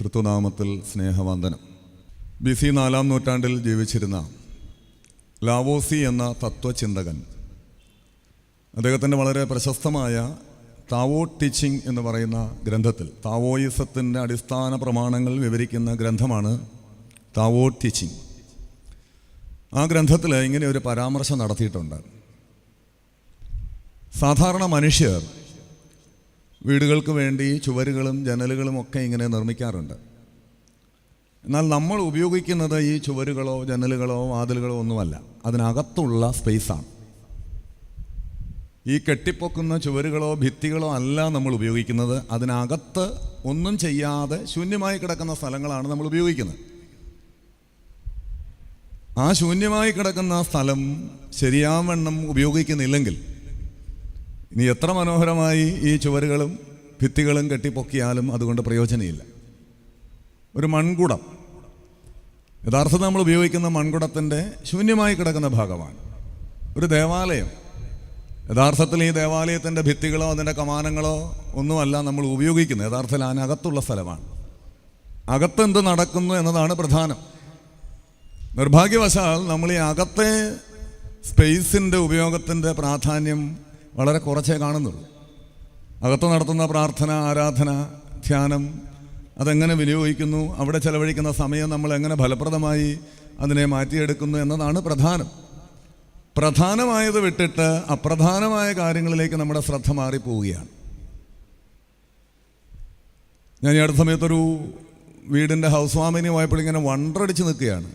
തൃത്വനാമത്തിൽ സ്നേഹവന്ദനം. BC 4-ാം നൂറ്റാണ്ടിൽ ജീവിച്ചിരുന്ന ലാവോസി എന്ന തത്വചിന്തകൻ, അദ്ദേഹത്തിൻ്റെ വളരെ പ്രശസ്തമായ താവോ ടീച്ചിങ് എന്ന് പറയുന്ന ഗ്രന്ഥത്തിൽ താവോയിസത്തിൻ്റെ അടിസ്ഥാന പ്രമാണങ്ങൾ വിവരിക്കുന്ന ഗ്രന്ഥമാണ് താവോ ടീച്ചിങ്. ആ ഗ്രന്ഥത്തിൽ ഇങ്ങനെ ഒരു പരാമർശം നടത്തിയിട്ടുണ്ട്. സാധാരണ മനുഷ്യർ വീടുകൾക്ക് വേണ്ടി ചുവരുകളും ജനലുകളും ഒക്കെ ഇങ്ങനെ നിർമ്മിക്കാറുണ്ട്. എന്നാൽ നമ്മൾ ഉപയോഗിക്കുന്നത് ഈ ചുവരുകളോ ജനലുകളോ വാതിലുകളോ ഒന്നുമല്ല, അതിനകത്തുള്ള സ്പേസാണ്. ഈ കെട്ടിപ്പൊക്കുന്ന ചുവരുകളോ ഭിത്തികളോ അല്ല നമ്മൾ ഉപയോഗിക്കുന്നത്. അതിനകത്ത് ഒന്നും ചെയ്യാതെ ശൂന്യമായി കിടക്കുന്ന സ്ഥലങ്ങളാണ് നമ്മൾ ഉപയോഗിക്കുന്നത്. ആ ശൂന്യമായി കിടക്കുന്ന സ്ഥലം ശരിയാവണ്ണം ഉപയോഗിക്കുന്നില്ലെങ്കിൽ ഇനി എത്ര മനോഹരമായി ഈ ചുവരുകളും ഭിത്തികളും കെട്ടിപ്പൊക്കിയാലും അതുകൊണ്ട് പ്രയോജനമില്ല. ഒരു മൺകുടം, യഥാർത്ഥത്തിൽ നമ്മൾ ഉപയോഗിക്കുന്ന മൺകുടത്തിൻ്റെ ശൂന്യമായി കിടക്കുന്ന ഭാഗമാണ്. ഒരു ദേവാലയം, യഥാർത്ഥത്തിൽ ഈ ദേവാലയത്തിൻ്റെ ഭിത്തികളോ അതിൻ്റെ കമാനങ്ങളോ ഒന്നുമല്ല നമ്മൾ ഉപയോഗിക്കുന്നത്. യഥാർത്ഥത്തിൽ അതിനകത്തുള്ള സ്ഥലമാണ്. അകത്തെന്ത് നടക്കുന്നു എന്നതാണ് പ്രധാനം. നിർഭാഗ്യവശാൽ നമ്മൾ ഈ അകത്തെ സ്പേസിൻ്റെ ഉപയോഗത്തിൻ്റെ പ്രാധാന്യം വളരെ കുറച്ചേ കാണുന്നുള്ളൂ. അകത്ത് നടത്തുന്ന പ്രാർത്ഥന, ആരാധന, ധ്യാനം അതെങ്ങനെ വിനിയോഗിക്കുന്നു, അവിടെ ചെലവഴിക്കുന്ന സമയം നമ്മൾ എങ്ങനെ ഫലപ്രദമായി അതിനെ മാറ്റിയെടുക്കുന്നു എന്നതാണ് പ്രധാനം. പ്രധാനമായത് വിട്ടിട്ട് അപ്രധാനമായ കാര്യങ്ങളിലേക്ക് നമ്മുടെ ശ്രദ്ധ മാറിപ്പോവുകയാണ്. ഞാൻ ഈ അടുത്ത സമയത്തൊരു വീടിൻ്റെ ഹൗസ് വാമിങ് പോയപ്പോൾ ഇങ്ങനെ വണ്ടടിച്ച് നിൽക്കുകയാണ്.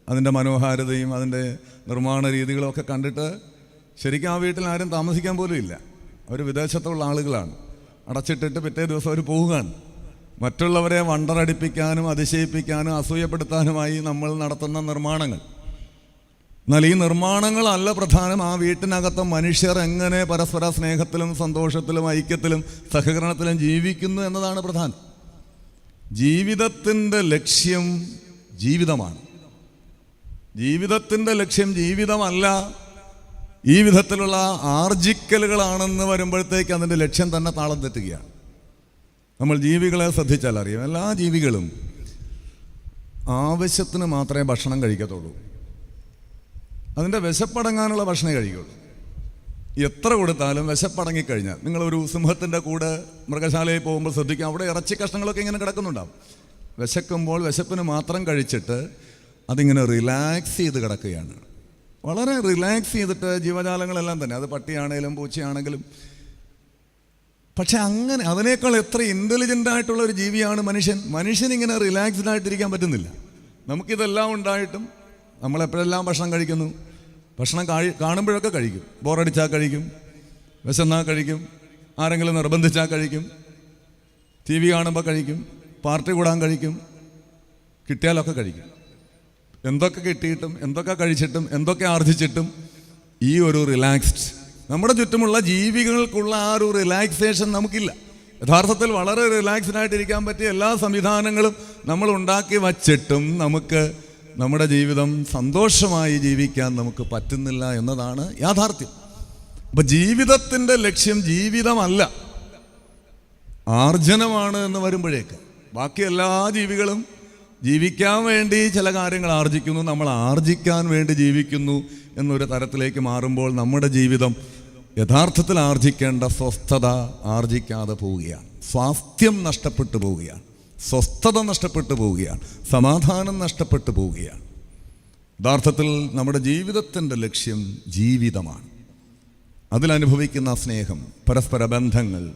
അതിൻ്റെ മനോഹാരിതയും അതിൻ്റെ നിർമ്മാണ രീതികളും ഒക്കെ കണ്ടിട്ട് ശരിക്കും ആ വീട്ടിൽ ആരും താമസിക്കാൻ പോലും ഇല്ല. അവർ വിദേശത്തുള്ള ആളുകളാണ്. അടച്ചിട്ടിട്ട് പിറ്റേ ദിവസം അവർ പോവുകയാണ്. മറ്റുള്ളവരെ വണ്ടറടിപ്പിക്കാനും അതിശയിപ്പിക്കാനും അസൂയപ്പെടുത്താനുമായി നമ്മൾ നടത്തുന്ന നിർമ്മാണങ്ങൾ. എന്നാൽ ഈ നിർമ്മാണങ്ങളല്ല പ്രധാനം. ആ വീട്ടിനകത്ത് മനുഷ്യർ എങ്ങനെ പരസ്പര സ്നേഹത്തിലും സന്തോഷത്തിലും ഐക്യത്തിലും സഹകരണത്തിലും ജീവിക്കുന്നു എന്നതാണ് പ്രധാനം. ജീവിതത്തിൻ്റെ ലക്ഷ്യം ജീവിതമാണ്. ജീവിതത്തിൻ്റെ ലക്ഷ്യം ജീവിതമല്ല ഈ വിധത്തിലുള്ള ആർജിക്കലുകളാണെന്ന് വരുമ്പോഴത്തേക്ക് അതിൻ്റെ ലക്ഷ്യം തന്നെ താളം തെറ്റുകയാണ്. നമ്മൾ ജീവികളെ ശ്രദ്ധിച്ചാൽ അറിയാം, എല്ലാ ജീവികളും ആവശ്യത്തിന് മാത്രമേ ഭക്ഷണം കഴിക്കത്തുള്ളൂ. അതിൻ്റെ വിശപ്പടങ്ങാനുള്ള ഭക്ഷണമേ കഴിക്കുള്ളൂ. എത്ര കൊടുത്താലും വിശപ്പടങ്ങിക്കഴിഞ്ഞാൽ, നിങ്ങളൊരു സിംഹത്തിൻ്റെ കൂടെ മൃഗശാലയിൽ പോകുമ്പോൾ ശ്രദ്ധിക്കാം, അവിടെ ഇറച്ചി കഷ്ണങ്ങളൊക്കെ ഇങ്ങനെ കിടക്കുന്നുണ്ടാവും. വിശക്കുമ്പോൾ വിശപ്പിന് മാത്രം കഴിച്ചിട്ട് അതിങ്ങനെ റിലാക്സ് ചെയ്ത് കിടക്കുകയാണ്. വളരെ റിലാക്സ് ചെയ്തിട്ട് ജീവജാലങ്ങളെല്ലാം തന്നെ, അത് പട്ടിയാണെങ്കിലും പൂച്ചയാണെങ്കിലും. പക്ഷെ അങ്ങനെ അതിനേക്കാൾ എത്ര ഇൻ്റലിജൻ്റ് ആയിട്ടുള്ള ഒരു ജീവിയാണ് മനുഷ്യൻ. മനുഷ്യനിങ്ങനെ റിലാക്സ്ഡ് ആയിട്ടിരിക്കാൻ പറ്റുന്നില്ല. നമുക്കിതെല്ലാം ഉണ്ടായിട്ടും നമ്മളെപ്പോഴെല്ലാം ഭക്ഷണം കഴിക്കുന്നു. ഭക്ഷണം കാണുമ്പോഴൊക്കെ കഴിക്കും, ബോറടിച്ചാൽ കഴിക്കും, വിശന്നാൽ കഴിക്കും, ആരെങ്കിലും നിർബന്ധിച്ചാൽ കഴിക്കും, TV കാണുമ്പോൾ കഴിക്കും, പാർട്ടി കൂടാൻ കഴിക്കും, കിട്ടിയാലൊക്കെ കഴിക്കും. എന്തൊക്കെ കിട്ടിയിട്ടും എന്തൊക്കെ കഴിച്ചിട്ടും എന്തൊക്കെ ആർജിച്ചിട്ടും ഈ ഒരു റിലാക്സ്ഡ്, നമ്മുടെ ചുറ്റുമുള്ള ജീവികൾക്കുള്ള ആ ഒരു റിലാക്സേഷൻ നമുക്കില്ല. യഥാർത്ഥത്തിൽ വളരെ റിലാക്സ്ഡ് ആയിട്ടിരിക്കാൻ പറ്റിയ എല്ലാ സംവിധാനങ്ങളും നമ്മൾ ഉണ്ടാക്കി വച്ചിട്ടും നമുക്ക് നമ്മുടെ ജീവിതം സന്തോഷമായി ജീവിക്കാൻ നമുക്ക് പറ്റുന്നില്ല എന്നതാണ് യാഥാർത്ഥ്യം. അപ്പം ജീവിതത്തിൻ്റെ ലക്ഷ്യം ജീവിതമല്ല, ആർജനമാണ് എന്ന് വരുമ്പോഴേക്ക് ബാക്കി എല്ലാ ജീവികളും ജീവിക്കാൻ വേണ്ടി ചില കാര്യങ്ങൾ ആർജിക്കുന്നു, നമ്മൾ ആർജിക്കാൻ വേണ്ടി ജീവിക്കുന്നു എന്നൊരു തരത്തിലേക്ക് മാറുമ്പോൾ നമ്മുടെ ജീവിതം യഥാർത്ഥത്തിൽ ആർജിക്കേണ്ട സ്വസ്ഥത ആർജിക്കാതെ പോവുകയാണ്. സ്വാസ്ഥ്യം നഷ്ടപ്പെട്ടു പോവുകയാണ്, സ്വസ്ഥത നഷ്ടപ്പെട്ടു പോവുകയാണ്, സമാധാനം നഷ്ടപ്പെട്ടു പോവുകയാണ്. യഥാർത്ഥത്തിൽ നമ്മുടെ ജീവിതത്തിൻ്റെ ലക്ഷ്യം ജീവിതമാണ്. അതിലനുഭവിക്കുന്ന സ്നേഹം, പരസ്പര ബന്ധങ്ങൾ,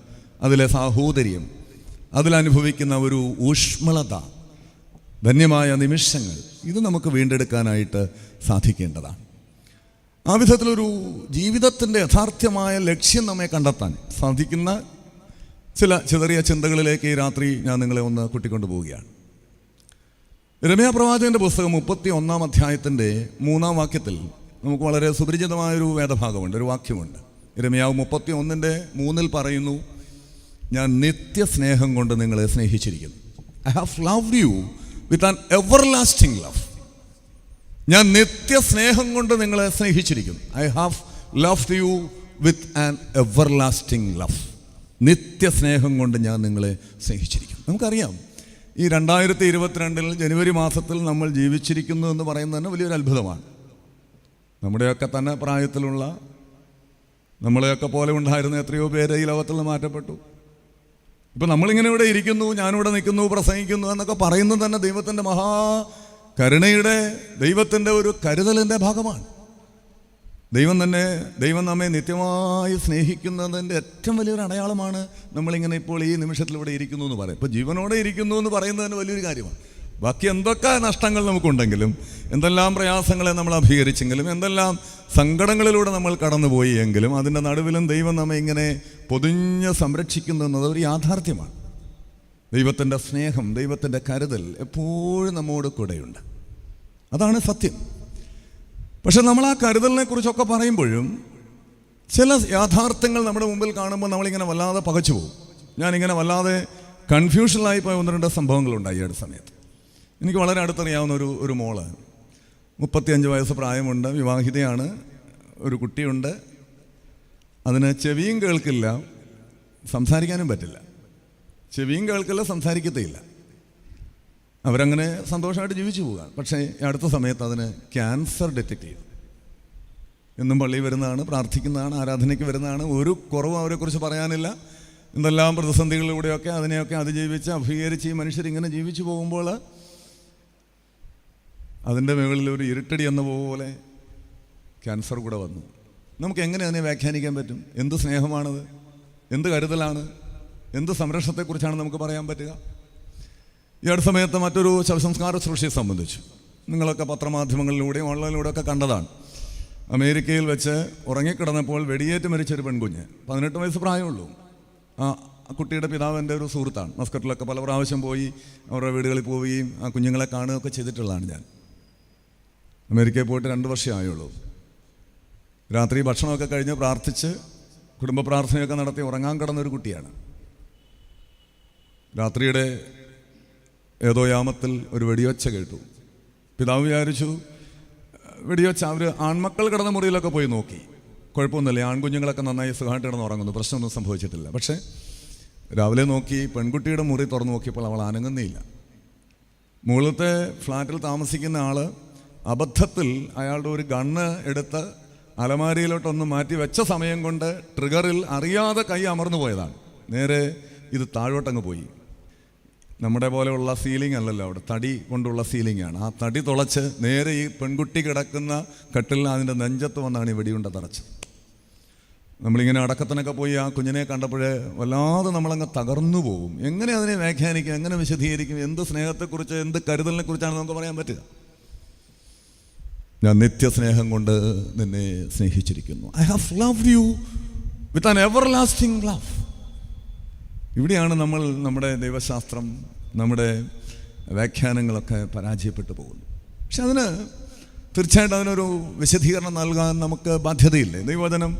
അതിലെ സാഹോദര്യം, അതിലനുഭവിക്കുന്ന ഒരു ഊഷ്മളത, ധന്യമായ നിമിഷങ്ങൾ, ഇത് നമുക്ക് വീണ്ടെടുക്കാനായിട്ട് സാധിക്കേണ്ടതാണ്. ആ വിധത്തിലൊരു ജീവിതത്തിൻ്റെ യഥാർത്ഥമായ ലക്ഷ്യം നമ്മെ കണ്ടെത്താൻ സാധിക്കുന്ന ചില ചെറിയ ചിന്തകളിലേക്ക് ഈ രാത്രി ഞാൻ നിങ്ങളെ ഒന്ന് കൂട്ടിക്കൊണ്ടു പോവുകയാണ്. യിരെമ്യാ പ്രവാചകൻ്റെ പുസ്തകം 31-ാം അധ്യായത്തിൻ്റെ 3-ാം വാക്യത്തിൽ നമുക്ക് വളരെ സുപരിചിതമായൊരു വേദഭാഗമുണ്ട്, ഒരു വാക്യമുണ്ട്. യിരെമ്യാവ് 31:3 പറയുന്നു, ഞാൻ നിത്യസ്നേഹം കൊണ്ട് നിങ്ങളെ സ്നേഹിച്ചിരിക്കുന്നു. I have loved you with an everlasting love. ഞാൻ നിത്യസ്നേഹം കൊണ്ട് നിങ്ങളെ സ്നേഹിച്ചിരിക്കുന്നു. I have loved you with an everlasting love. നിത്യസ്നേഹം കൊണ്ട് ഞാൻ നിങ്ങളെ സ്നേഹിച്ചിരിക്കുന്നു. നമുക്കറിയാം, ഈ 2022 ജനുവരി മാസത്തിൽ നമ്മൾ ജീവിച്ചിരിക്കുന്നു എന്ന് പറയുന്നത് തന്നെ വലിയൊരു അത്ഭുതമാണ്. നമ്മുടെയൊക്കെ തന്നെ പ്രായത്തിലുള്ള, നമ്മളെയൊക്കെ പോലെ ഉണ്ടായിരുന്ന എത്രയോ പേര് ഈ ലോകത്തിൽ നിന്ന് മാറ്റപ്പെട്ടു. ഇപ്പം നമ്മളിങ്ങനെ ഇവിടെ ഇരിക്കുന്നു, ഞാനിവിടെ നിൽക്കുന്നു, പ്രസംഗിക്കുന്നു എന്നൊക്കെ പറയുന്നത് തന്നെ ദൈവത്തിൻ്റെ കരുണയുടെ, ദൈവത്തിൻ്റെ ഒരു കരുതലിൻ്റെ ഭാഗമാണ്. ദൈവം നമ്മെ നിത്യമായി സ്നേഹിക്കുന്നതിൻ്റെ ഏറ്റവും വലിയൊരു അടയാളമാണ് നമ്മളിങ്ങനെ ഇപ്പോൾ ഈ നിമിഷത്തിൽ ഇവിടെ ഇരിക്കുന്നു എന്ന് പറയും. ഇപ്പോൾ ജീവനോടെ ഇരിക്കുന്നു എന്ന് പറയുന്നതിന് വലിയൊരു കാര്യമാണ്. ബാക്കി എന്തൊക്കെ നഷ്ടങ്ങൾ നമുക്കുണ്ടെങ്കിലും, എന്തെല്ലാം പ്രയാസങ്ങളെ നമ്മൾ അഭികരിച്ചെങ്കിലും, എന്തെല്ലാം സങ്കടങ്ങളിലൂടെ നമ്മൾ കടന്നുപോയി എങ്കിലും, അതിൻ്റെ നടുവിലും ദൈവം നമ്മെ ഇങ്ങനെ പൊതിഞ്ഞ് സംരക്ഷിക്കുന്നു എന്നത് ഒരു യാഥാർത്ഥ്യമാണ്. ദൈവത്തിൻ്റെ സ്നേഹം, ദൈവത്തിൻ്റെ കരുതൽ എപ്പോഴും നമ്മോട് കൂടെയുണ്ട്. അതാണ് സത്യം. പക്ഷെ നമ്മൾ ആ കരുതലിനെ കുറിച്ചൊക്കെ പറയുമ്പോഴും ചില യാഥാർത്ഥ്യങ്ങൾ നമ്മുടെ മുമ്പിൽ കാണുമ്പോൾ നമ്മളിങ്ങനെ വല്ലാതെ പകച്ചു പോകും. ഞാനിങ്ങനെ വല്ലാതെ കൺഫ്യൂഷനിലായി പോയ 1-2 സംഭവങ്ങളുണ്ടായി ഈ അടുത്ത സമയത്ത്. എനിക്ക് വളരെ അടുത്തറിയാവുന്ന ഒരു മോള്, 35 വയസ്സ് പ്രായമുണ്ട്, വിവാഹിതയാണ്, ഒരു കുട്ടിയുണ്ട്. അതിന് ചെവിയും കേൾക്കില്ല, സംസാരിക്കാനും പറ്റില്ല. ചെവിയും കേൾക്കില്ല, സംസാരിക്കത്തേയില്ല. അവരങ്ങനെ സന്തോഷമായിട്ട് ജീവിച്ചു പോവുകയാണ്. പക്ഷേ അടുത്ത സമയത്ത് അതിന് ക്യാൻസർ ഡിറ്റക്റ്റ് ചെയ്തു. എന്നും പള്ളിയിൽ വരുന്നതാണ്, പ്രാർത്ഥിക്കുന്നതാണ്, ആരാധനയ്ക്ക് വരുന്നതാണ്, ഒരു കുറവും അവരെക്കുറിച്ച് പറയാനില്ല. എന്തെല്ലാം പ്രതിസന്ധികളിലൂടെയൊക്കെ അതിനെയൊക്കെ അതിജീവിച്ച് അഭികരിച്ച് ഈ മനുഷ്യരിങ്ങനെ ജീവിച്ചു പോകുമ്പോൾ അതിൻ്റെ മുകളിൽ ഒരു ഇരുട്ടടി എന്ന പോലെ ക്യാൻസർ കൂടെ വന്നു. നമുക്ക് എങ്ങനെ അതിനെ വ്യാഖ്യാനിക്കാൻ പറ്റും? എന്ത് സ്നേഹമാണത്? എന്ത് കരുതലാണ്? എന്ത് സംരക്ഷണത്തെക്കുറിച്ചാണ് നമുക്ക് പറയാൻ പറ്റുക? ഈ അടുത്ത സമയത്ത് മറ്റൊരു ശവസംസ്കാര ശുശ്രൂഷയെ സംബന്ധിച്ചു നിങ്ങളൊക്കെ പത്രമാധ്യമങ്ങളിലൂടെയും ഓൺലൈനിലൂടെയൊക്കെ കണ്ടതാണ്. അമേരിക്കയിൽ വെച്ച് ഉറങ്ങിക്കിടന്നപ്പോൾ വെടിയേറ്റ് മരിച്ചൊരു പെൺകുഞ്ഞ്, 18 വയസ്സ് പ്രായമുള്ളൂ. ആ കുട്ടിയുടെ പിതാവ് എൻ്റെ ഒരു സുഹൃത്താണ്. മസ്കറ്റിലൊക്കെ പല പ്രാവശ്യം പോയി അവരുടെ വീടുകളിൽ പോവുകയും ആ കുഞ്ഞുങ്ങളെ കാണുകയൊക്കെ ചെയ്തിട്ടുള്ളതാണ് ഞാൻ. അമേരിക്കയിൽ പോയിട്ട് 2 വർഷമേ ആയുള്ളൂ. രാത്രി ഭക്ഷണമൊക്കെ കഴിഞ്ഞ് പ്രാർത്ഥിച്ച് കുടുംബ പ്രാർത്ഥനയൊക്കെ നടത്തി ഉറങ്ങാൻ കിടന്നൊരു കുട്ടിയാണ്. രാത്രിയുടെ ഏതോ യാമത്തിൽ ഒരു വെടിയൊച്ച കേട്ടു. പിതാവ് വിചാരിച്ചു വെടിയൊച്ച. അവർ ആൺമക്കൾ കിടന്ന മുറിയിലൊക്കെ പോയി നോക്കി, കുഴപ്പമൊന്നുമില്ല, ആൺകുഞ്ഞുങ്ങളൊക്കെ നന്നായി സുഖമായിട്ട് കിടന്ന് ഉറങ്ങുന്നു, പ്രശ്നമൊന്നും സംഭവിച്ചിട്ടില്ല. പക്ഷേ രാവിലെ നോക്കി, പെൺകുട്ടിയുടെ മുറി തുറന്നു നോക്കിയപ്പോൾ അവൾ അനങ്ങുന്നേയില്ല. മുകളിലത്തെ ഫ്ലാറ്റിൽ താമസിക്കുന്ന ആൾ അബദ്ധത്തിൽ അയാളുടെ ഒരു ഗണ്ണ് എടുത്ത് അലമാരിയിലോട്ടൊന്ന് മാറ്റി വെച്ച സമയം കൊണ്ട് ട്രിഗറിൽ അറിയാതെ കൈ അമർന്നു പോയതാണ്. നേരെ ഇത് താഴോട്ടങ്ങ് പോയി. നമ്മുടെ പോലെയുള്ള സീലിംഗ് അല്ലല്ലോ, അവിടെ തടി കൊണ്ടുള്ള സീലിംഗാണ്. ആ തടി തുളച്ച് നേരെ ഈ പെൺകുട്ടി കിടക്കുന്ന കട്ടിലിന് അതിൻ്റെ നെഞ്ചത്ത് വന്നാണ് ഈ വെടിയുണ്ട തറച്ചത്. നമ്മളിങ്ങനെ അടക്കത്തിനൊക്കെ പോയി ആ കുഞ്ഞിനെ കണ്ടപ്പോഴേ വല്ലാതെ നമ്മളങ്ങ് തകർന്നു പോകും. എങ്ങനെ അതിനെ വ്യാഖ്യാനിക്കും, എങ്ങനെ വിശദീകരിക്കും? എന്ത് സ്നേഹത്തെക്കുറിച്ച്, എന്ത് കരുതലിനെ കുറിച്ചാണ് നമുക്ക് പറയാൻ പറ്റുക? ഞാൻ നിത്യസ്നേഹം കൊണ്ട് നിന്നെ സ്നേഹിച്ചിരിക്കുന്നു. I have loved you with an everlasting love. ഇവിടെയാണ് നമ്മുടെ ദൈവശാസ്ത്രം, നമ്മുടെ വ്യാഖ്യാനങ്ങളൊക്കെ പരാജയപ്പെട്ടു പോകുന്നു. പക്ഷെ തീർച്ചയായിട്ടും അതിനൊരു വിശദീകരണം നൽകാൻ നമുക്ക് ബാധ്യതയില്ലേ? ദൈവവചനം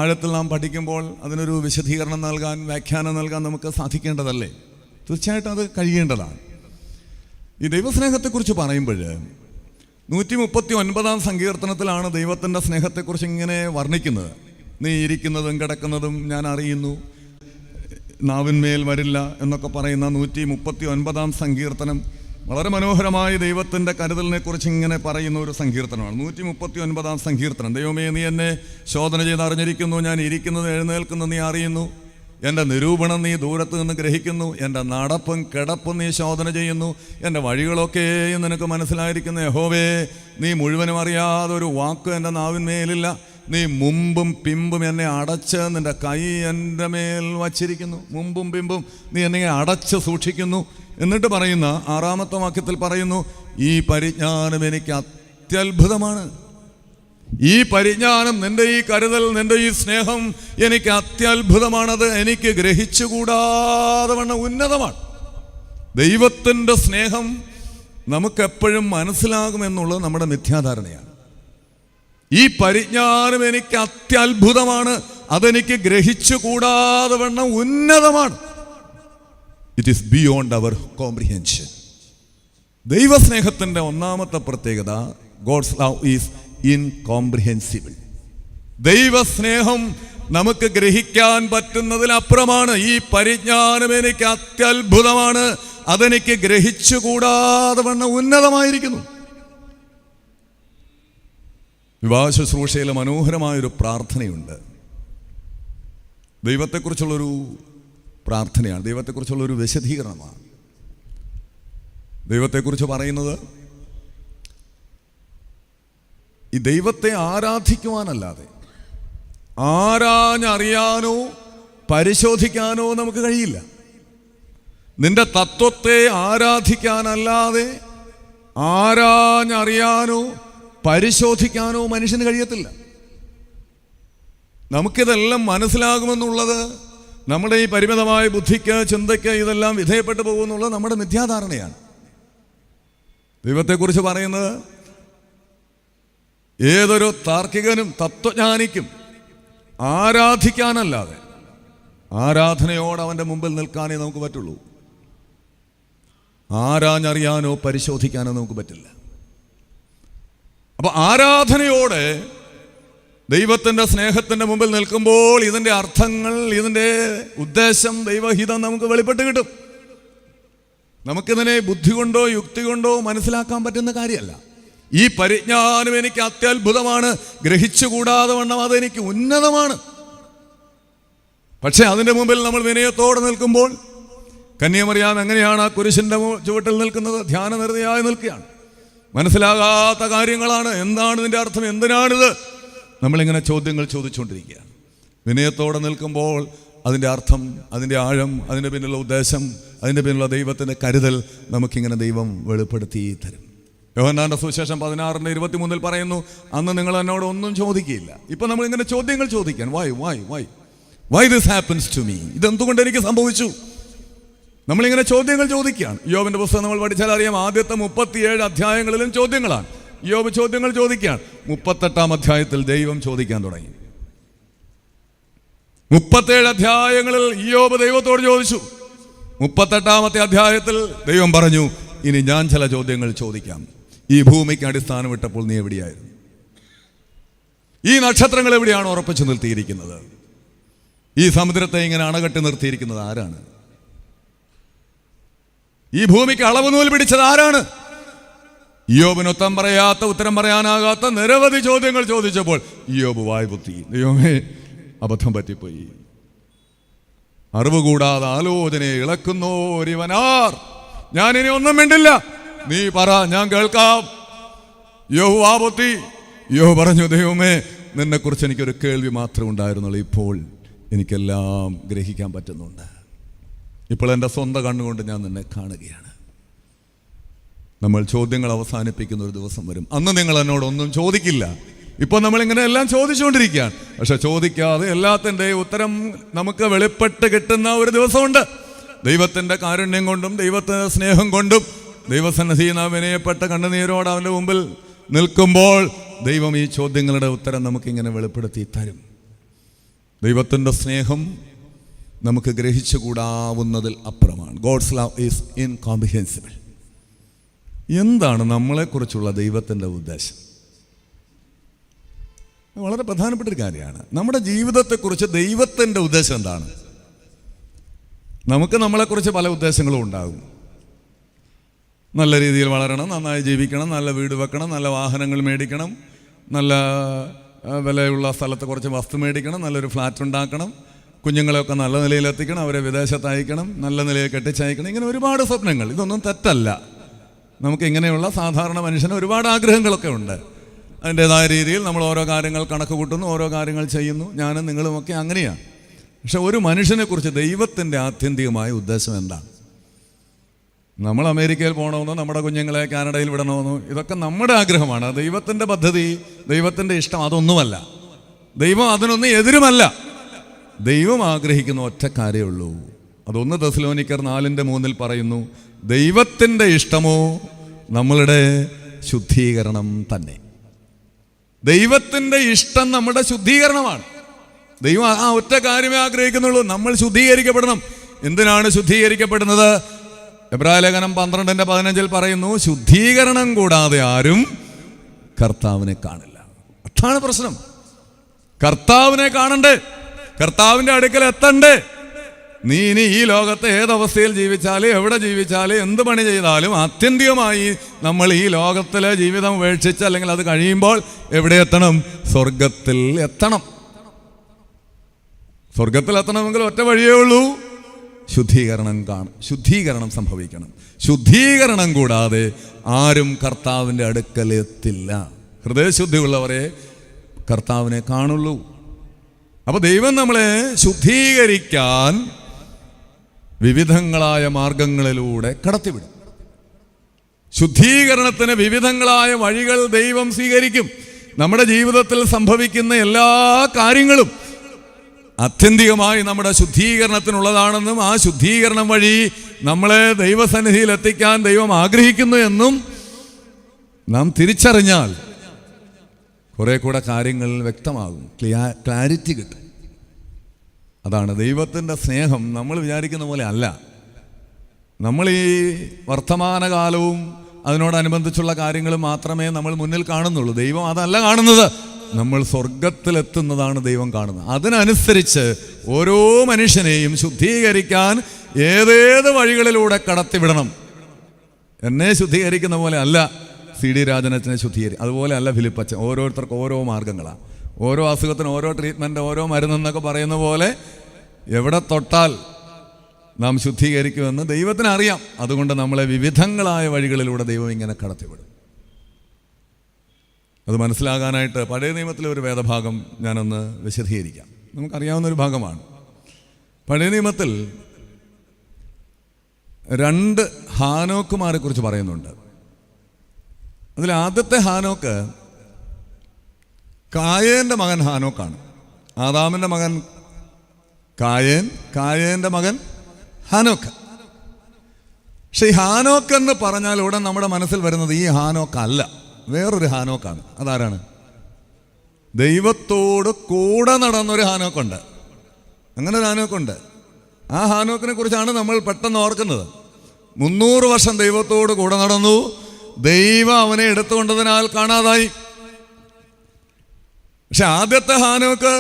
ആഴത്തിൽ നാം പഠിക്കുമ്പോൾ അതിനൊരു വിശദീകരണം നൽകാൻ, വ്യാഖ്യാനം നൽകാൻ നമുക്ക് സാധിക്കേണ്ടതല്ലേ? തീർച്ചയായിട്ടും അത് കഴിയേണ്ടതാണ്. ഈ ദൈവസ്നേഹത്തെക്കുറിച്ച് പറയുമ്പോൾ 139 സങ്കീർത്തനത്തിലാണ് ദൈവത്തിൻ്റെ സ്നേഹത്തെക്കുറിച്ച് ഇങ്ങനെ വർണ്ണിക്കുന്നത്. നീ ഇരിക്കുന്നതും കിടക്കുന്നതും ഞാൻ അറിയുന്നു, നാവിന്മേൽ വരില്ല എന്നൊക്കെ പറയുന്ന 139 സങ്കീർത്തനം വളരെ മനോഹരമായി ദൈവത്തിൻ്റെ കരുതലിനെ കുറിച്ച് ഇങ്ങനെ പറയുന്ന ഒരു സങ്കീർത്തനമാണ്. 139 സങ്കീർത്തനം. ദൈവമേ, നീ എന്നെ ശോധന ചെയ്ത് അറിഞ്ഞിരിക്കുന്നു, ഞാൻ ഇരിക്കുന്നത് എഴുന്നേൽക്കുന്നത് നീ അറിയുന്നു, എൻ്റെ നിരൂപണം നീ ദൂരത്ത് നിന്ന് ഗ്രഹിക്കുന്നു, എൻ്റെ നടപ്പും കിടപ്പും നീ ശോധന ചെയ്യുന്നു, എൻ്റെ വഴികളൊക്കെയും നിനക്ക് മനസ്സിലായിരിക്കുന്നു. യഹോവേ, നീ മുഴുവനും അറിയാതെ ഒരു വാക്ക് എൻ്റെ നാവിന്മേലില്ല. നീ മുമ്പും പിമ്പും എന്നെ അടച്ച് നിൻ്റെ കൈ എൻ്റെ മേൽ വച്ചിരിക്കുന്നു. മുമ്പും പിമ്പും നീ എന്നെ അടച്ച് സൂക്ഷിക്കുന്നു. എന്നിട്ട് പറയുന്ന 6-ാമത്തെ വാക്യത്തിൽ പറയുന്നു, ഈ പരിജ്ഞാനം എനിക്ക് അത്യത്ഭുതമാണ്. ഈ പരിജ്ഞാനം, നിന്റെ ഈ കരുതൽ, നിന്റെ ഈ സ്നേഹം എനിക്ക് അത്യത്ഭുതമാണത്. എനിക്ക് ഗ്രഹിച്ചുകൂടാതെ വണ്ണം ഉന്നതമാണ്. ദൈവത്തിൻ്റെ സ്നേഹം നമുക്കെപ്പോഴും മനസ്സിലാകുമെന്നുള്ളത് നമ്മുടെ മിഥ്യാധാരണയാണ്. ഈ പരിജ്ഞാനം എനിക്ക് അത്യത്ഭുതമാണ്, അതെനിക്ക് ഗ്രഹിച്ചുകൂടാതെ വണ്ണം ഉന്നതമാണ്. It is beyond our comprehension. ദൈവസ്നേഹത്തിൻ്റെ ഒന്നാമത്തെ പ്രത്യേകത, ഗോഡ്സ് ലവ് ഈസ് ഇൻകോംപ്രിഹെൻസിബിൾ. ദൈവസ്നേഹം നമുക്ക് ഗ്രഹിക്കാൻ പറ്റുന്നതിലപ്പുറമാണ്. ഈ പരിജ്ഞാനം എനിക്ക് അത്യത്ഭുതമാണ്, അതെനിക്ക് ഗ്രഹിച്ചുകൂടാതെ വണ്ണം ഉന്നതമായിരിക്കുന്നു. വിവാഹ ശുശ്രൂഷയിലെ മനോഹരമായൊരു പ്രാർത്ഥനയുണ്ട്. ദൈവത്തെക്കുറിച്ചുള്ളൊരു പ്രാർത്ഥനയാണ്, ദൈവത്തെക്കുറിച്ചുള്ളൊരു വിശദീകരണമാണ്. ദൈവത്തെക്കുറിച്ച് പറയുന്നത് ഈ ദൈവത്തെ ആരാധിക്കുവാനല്ലാതെ ആരാഞ്ഞറിയാനോ പരിശോധിക്കാനോ നമുക്ക് കഴിയില്ല. നിന്റെ തത്വത്തെ ആരാധിക്കാനല്ലാതെ ആരാഞ്ഞറിയാനോ പരിശോധിക്കാനോ മനുഷ്യന് കഴിയത്തില്ല. നമുക്കിതെല്ലാം മനസ്സിലാകുമെന്നുള്ളത് നമ്മുടെ ഈ പരിമിതമായ ബുദ്ധിക്ക്, ചിന്തയ്ക്ക് ഇതെല്ലാം വിധേയപ്പെട്ടു പോകുമെന്നുള്ളത് നമ്മുടെ മിഥ്യാധാരണയാണ്. ദൈവത്തെക്കുറിച്ച് പറയുന്നത് ഏതൊരു താർക്കികനും തത്വജ്ഞാനിക്കും ആരാധിക്കാനല്ലാതെ ആരാധനയോടെ അവൻ്റെ മുമ്പിൽ നിൽക്കാനേ നമുക്ക് പറ്റുള്ളൂ. ആരാഞ്ഞറിയാനോ പരിശോധിക്കാനോ നമുക്ക് പറ്റില്ല. അപ്പൊ ആരാധനയോടെ ദൈവത്തിൻ്റെ സ്നേഹത്തിൻ്റെ മുമ്പിൽ നിൽക്കുമ്പോൾ ഇതിൻ്റെ അർത്ഥങ്ങൾ, ഇതിൻ്റെ ഉദ്ദേശം, ദൈവഹിതം നമുക്ക് വെളിപ്പെട്ട് കിട്ടും. നമുക്കിതിനെ ബുദ്ധി കൊണ്ടോ യുക്തി കൊണ്ടോ മനസ്സിലാക്കാൻ പറ്റുന്ന കാര്യമല്ല. ഈ പരിജ്ഞാനം എനിക്ക് അത്യത്ഭുതമാണ്, ഗ്രഹിച്ചുകൂടാതെ വണ്ണം അതെനിക്ക് ഉന്നതമാണ്. പക്ഷെ അതിൻ്റെ മുമ്പിൽ നമ്മൾ വിനയത്തോടെ നിൽക്കുമ്പോൾ കന്യാമറിയാം എങ്ങനെയാണ് ആ കുരിശിൻ്റെ ചുവട്ടിൽ നിൽക്കുന്നത്? ധ്യാനനിരതയായി നിൽക്കുകയാണ്. മനസ്സിലാകാത്ത കാര്യങ്ങളാണ്. എന്താണ് ഇതിൻ്റെ അർത്ഥം? എന്തിനാണിത്? നമ്മളിങ്ങനെ ചോദ്യങ്ങൾ ചോദിച്ചുകൊണ്ടിരിക്കുകയാണ്. വിനയത്തോടെ നിൽക്കുമ്പോൾ അതിൻ്റെ അർത്ഥം, അതിൻ്റെ ആഴം, അതിൻ്റെ പിന്നിലുള്ള ഉദ്ദേശം, അതിൻ്റെ പിന്നിലുള്ള ദൈവത്തിൻ്റെ കരുതൽ നമുക്കിങ്ങനെ ദൈവം വെളിപ്പെടുത്തി തരും. യോഹന്നാന്റെ സുവിശേഷം 16:23 പറയുന്നു, അന്ന് നിങ്ങൾ എന്നോട് ഒന്നും ചോദിക്കുകയില്ല. ഇപ്പം നമ്മളിങ്ങനെ ചോദ്യങ്ങൾ ചോദിക്കാൻ, why this happens to me, ഇതെന്തുകൊണ്ട് എനിക്ക് സംഭവിച്ചു? നമ്മളിങ്ങനെ ചോദ്യങ്ങൾ ചോദിക്കുകയാണ്. യോബിൻ്റെ പുസ്തകം നമ്മൾ പഠിച്ചാൽ അറിയാം, ആദ്യത്തെ 37 അധ്യായങ്ങളിലും ചോദ്യങ്ങളാണ്. യോബ് ചോദ്യങ്ങൾ ചോദിക്കുകയാണ്. 38-ാം അധ്യായത്തിൽ ദൈവം ചോദിക്കാൻ തുടങ്ങി. 37 അധ്യായങ്ങളിൽ യോബ് ദൈവത്തോട് ചോദിച്ചു. 38-ാമത്തെ അധ്യായത്തിൽ ദൈവം പറഞ്ഞു, ഇനി ഞാൻ ചില ചോദ്യങ്ങൾ ചോദിക്കാം. ഈ ഭൂമിക്ക് അടിസ്ഥാനം ഇട്ടപ്പോൾ നീ എവിടെയായിരുന്നു? ഈ നക്ഷത്രങ്ങൾ എവിടെയാണ് ഉറപ്പിച്ചു നിർത്തിയിരിക്കുന്നത്? ഈ സമുദ്രത്തെ ഇങ്ങനെ അണകെട്ടി നിർത്തിയിരിക്കുന്നത് ആരാണ്? ഈ ഭൂമിക്ക് അളവ് നൂൽ പിടിച്ചത് ആരാണ്? യോബിന് ഉത്തരം പറയാനാകാത്ത നിരവധി ചോദ്യങ്ങൾ ചോദിച്ചപ്പോൾ യോബ് വായ്പുത്തി, ദൈവമേ അബദ്ധം പറ്റിപ്പോയി. അറിവ് കൂടാതെ ആലോചനയെ ഇളക്കുന്നോരിവനാർ, ഞാനിനി ഒന്നും മിണ്ടില്ല, നീ പറ, ഞാൻ കേൾക്കാം. യോബ് വാപൊത്തി. യോബ് പറഞ്ഞു, ദൈവമേ നിന്നെക്കുറിച്ച് എനിക്കൊരു കേൾവി മാത്രമേ ഉണ്ടായിരുന്നുള്ളൂ, ഇപ്പോൾ എനിക്കെല്ലാം ഗ്രഹിക്കാൻ പറ്റുന്നുണ്ട്. ഇപ്പോൾ എൻ്റെ സ്വന്തം കണ്ണുകൊണ്ട് ഞാൻ നിന്നെ കാണുകയാണ്. നമ്മൾ ചോദ്യങ്ങൾ അവസാനിപ്പിക്കുന്ന ഒരു ദിവസം വരും, അന്ന് നിങ്ങൾ എന്നോടൊന്നും ചോദിക്കില്ല. ഇപ്പോൾ നമ്മളിങ്ങനെ എല്ലാം ചോദിച്ചുകൊണ്ടിരിക്കുകയാണ്. പക്ഷെ ചോദിക്കാതെ എല്ലാത്തിൻ്റെ ഉത്തരം നമുക്ക് വെളിപ്പെട്ട് കിട്ടുന്ന ഒരു ദിവസമുണ്ട്. ദൈവത്തിൻ്റെ കാരുണ്യം കൊണ്ടും ദൈവത്തിൻ്റെ സ്നേഹം കൊണ്ടും ദൈവസന്നിധിയിൽ നാം വിനയപ്പെട്ട കണ്ണുനീരോട് അവൻ്റെ മുമ്പിൽ നിൽക്കുമ്പോൾ ദൈവം ഈ ചോദ്യങ്ങളുടെ ഉത്തരം നമുക്കിങ്ങനെ വെളിപ്പെടുത്തി തരും. ദൈവത്തിൻ്റെ സ്നേഹം നമുക്ക് ഗ്രഹിച്ചുകൂടാവുന്നതിൽ അപ്പുറമാണ്. God's love is incomprehensible. എന്താണ് നമ്മളെക്കുറിച്ചുള്ള ദൈവത്തിൻ്റെ ഉദ്ദേശം? വളരെ പ്രധാനപ്പെട്ട ഒരു കാര്യമാണ്. നമ്മുടെ ജീവിതത്തെക്കുറിച്ച് ദൈവത്തിൻ്റെ ഉദ്ദേശം എന്താണ്? നമുക്ക് നമ്മളെക്കുറിച്ച് പല ഉദ്ദേശങ്ങളും ഉണ്ടാകും. നല്ല രീതിയിൽ വളരണം, നന്നായി ജീവിക്കണം, നല്ല വീട് വെക്കണം, നല്ല വാഹനങ്ങൾ മേടിക്കണം, നല്ല വിലയുള്ള സ്ഥലത്ത് കുറച്ച് വസ്തു മേടിക്കണം, നല്ലൊരു ഫ്ലാറ്റ് ഉണ്ടാക്കണം, കുഞ്ഞുങ്ങളെയൊക്കെ നല്ല നിലയിലെത്തിക്കണം, അവരെ വിദേശത്ത് അയക്കണം, നല്ല നിലയിൽ കെട്ടിച്ചയക്കണം. ഇങ്ങനെ ഒരുപാട് സ്വപ്നങ്ങൾ. ഇതൊന്നും തെറ്റല്ല. നമുക്ക് ഇങ്ങനെയുള്ള സാധാരണ മനുഷ്യന് ഒരുപാട് ആഗ്രഹങ്ങളൊക്കെ ഉണ്ട്. അതിൻ്റേതായ രീതിയിൽ നമ്മൾ ഓരോ കാര്യങ്ങൾ കണക്ക് കൂട്ടുന്നു, ഓരോ കാര്യങ്ങൾ ചെയ്യുന്നു. ഞാനും നിങ്ങളുമൊക്കെ അങ്ങനെയാണ്. പക്ഷെ ഒരു മനുഷ്യനെക്കുറിച്ച് ദൈവത്തിൻ്റെ ആത്യന്തികമായ ഉദ്ദേശം എന്താണ്? നമ്മൾ അമേരിക്കയിൽ പോകണമെന്നോ നമ്മുടെ കുഞ്ഞുങ്ങളെ കാനഡയിൽ വിടണമെന്നോ ഇതൊക്കെ നമ്മുടെ ആഗ്രഹമാണ്. ദൈവത്തിൻ്റെ പദ്ധതി, ദൈവത്തിൻ്റെ ഇഷ്ടം അതൊന്നുമല്ല. ദൈവം അതിനൊന്നും എതിരുമല്ല. ദൈവം ആഗ്രഹിക്കുന്ന ഒറ്റ കാര്യമേ ഉള്ളൂ. അതൊന്ന് തെസ്സലോനിക്കർ 4:3 പറയുന്നു, ദൈവത്തിൻ്റെ ഇഷ്ടമോ നമ്മളുടെ ശുദ്ധീകരണം തന്നെ. ദൈവത്തിൻ്റെ ഇഷ്ടം നമ്മുടെ ശുദ്ധീകരണമാണ്. ദൈവം ആ ഒറ്റ കാര്യമേ ആഗ്രഹിക്കുന്നുള്ളൂ, നമ്മൾ ശുദ്ധീകരിക്കപ്പെടണം. എന്തിനാണ് ശുദ്ധീകരിക്കപ്പെടുന്നത്? എബ്രായലേഖനം 12:15 പറയുന്നു, ശുദ്ധീകരണം കൂടാതെ ആരും കർത്താവിനെ കാണില്ല. അതാണ് പ്രശ്നം. കർത്താവിനെ കാണണ്ടേ, കർത്താവിൻ്റെ അടുക്കൽ എത്തണ്ടേ. നീ ഇനി ഈ ലോകത്തെ ഏതവസ്ഥയിൽ ജീവിച്ചാലും എവിടെ ജീവിച്ചാലും എന്ത് പണി ചെയ്താലും ആത്യന്തികമായി നമ്മൾ ഈ ലോകത്തിലെ ജീവിതം ഉപേക്ഷിച്ച് അല്ലെങ്കിൽ അത് കഴിയുമ്പോൾ എവിടെ എത്തണം? സ്വർഗത്തിൽ എത്തണം. സ്വർഗത്തിൽ എത്തണമെങ്കിൽ ഒറ്റ വഴിയേ ഉള്ളൂ, ശുദ്ധീകരണം സംഭവിക്കണം. ശുദ്ധീകരണം കൂടാതെ ആരും കർത്താവിൻ്റെ അടുക്കൽ എത്തില്ല. ഹൃദയശുദ്ധിയുള്ളവരെ കർത്താവിനെ കാണുള്ളൂ. അപ്പൊ ദൈവം നമ്മളെ ശുദ്ധീകരിക്കാൻ വിവിധങ്ങളായ മാർഗങ്ങളിലൂടെ കടത്തിവിടും. ശുദ്ധീകരണത്തിന് വിവിധങ്ങളായ വഴികൾ ദൈവം സ്വീകരിക്കും. നമ്മുടെ ജീവിതത്തിൽ സംഭവിക്കുന്ന എല്ലാ കാര്യങ്ങളും ആത്യന്തികമായി നമ്മുടെ ശുദ്ധീകരണത്തിനുള്ളതാണെന്നും ആ ശുദ്ധീകരണം വഴി നമ്മളെ ദൈവസന്നിധിയിൽ എത്തിക്കാൻ ദൈവം ആഗ്രഹിക്കുന്നു എന്നും നാം തിരിച്ചറിഞ്ഞാൽ കുറെ കൂടെ കാര്യങ്ങൾ വ്യക്തമാകും, ക്ലാരിറ്റി കിട്ടും. അതാണ് ദൈവത്തിൻ്റെ സ്നേഹം. നമ്മൾ വിചാരിക്കുന്ന പോലെ അല്ല. നമ്മൾ ഈ വർത്തമാനകാലവും അതിനോടനുബന്ധിച്ചുള്ള കാര്യങ്ങൾ മാത്രമേ നമ്മൾ മുന്നിൽ കാണുന്നുള്ളൂ. ദൈവം അതല്ല കാണുന്നത്. നമ്മൾ സ്വർഗത്തിലെത്തുന്നതാണ് ദൈവം കാണുന്നത്. അതിനനുസരിച്ച് ഓരോ മനുഷ്യനെയും ശുദ്ധീകരിക്കാൻ ഏതേത് വഴികളിലൂടെ കടത്തിവിടണം. എന്നെ ശുദ്ധീകരിക്കുന്ന പോലെ അല്ല CD രാജനച്ചനെ അതുപോലെ അല്ല ഫിലിപ്പച്ചൻ. ഓരോരുത്തർക്കും ഓരോ മാർഗങ്ങളാണ്. ഓരോ അസുഖത്തിന് ഓരോ ട്രീറ്റ്മെൻറ്റ്, ഓരോ മരുന്നെന്നൊക്കെ പറയുന്ന പോലെ എവിടെ തൊട്ടാൽ നാം ശുദ്ധീകരിക്കുമെന്ന് ദൈവത്തിന് അറിയാം. അതുകൊണ്ട് നമ്മളെ വിവിധങ്ങളായ വഴികളിലൂടെ ദൈവം ഇങ്ങനെ കടത്തിവിടും. അത് മനസ്സിലാകാനായിട്ട് പഴയ നിയമത്തിലെ ഒരു വേദഭാഗം ഞാനൊന്ന് വിശദീകരിക്കാം. നമുക്കറിയാവുന്നൊരു ഭാഗമാണ്. പഴയ നിയമത്തിൽ 2 ഹാനോക്കുമാരെ കുറിച്ച് പറയുന്നുണ്ട്. അതിൽ ആദ്യത്തെ ഹാനോക്ക് കായേൻ്റെ മകൻ ഹാനോക്കാണ്. ആദാമിൻ്റെ മകൻ കായേൻ്റെ മകൻ ഹാനോക്ക്. പക്ഷെ ഈ ഹാനോക്ക് എന്ന് പറഞ്ഞാൽ ഉടൻ നമ്മുടെ മനസ്സിൽ വരുന്നത് ഈ ഹാനോക്കല്ല, വേറൊരു ഹാനോക്കാണ്. അതാരാണ്? ദൈവത്തോട് കൂടെ നടന്നൊരു ഹാനോക്കുണ്ട്. അങ്ങനെ ഒരു ഹാനോക്കുണ്ട്. ആ ഹാനോക്കിനെ കുറിച്ചാണ് നമ്മൾ പെട്ടെന്ന് ഓർക്കുന്നത്. 300 വർഷം ദൈവത്തോട് കൂടെ നടന്നു. ദൈവം അവനെ എടുത്തുകൊണ്ടതിനാൽ കാണാതായി. പക്ഷെ ആദ്യത്തെ ഹാനോക്ക്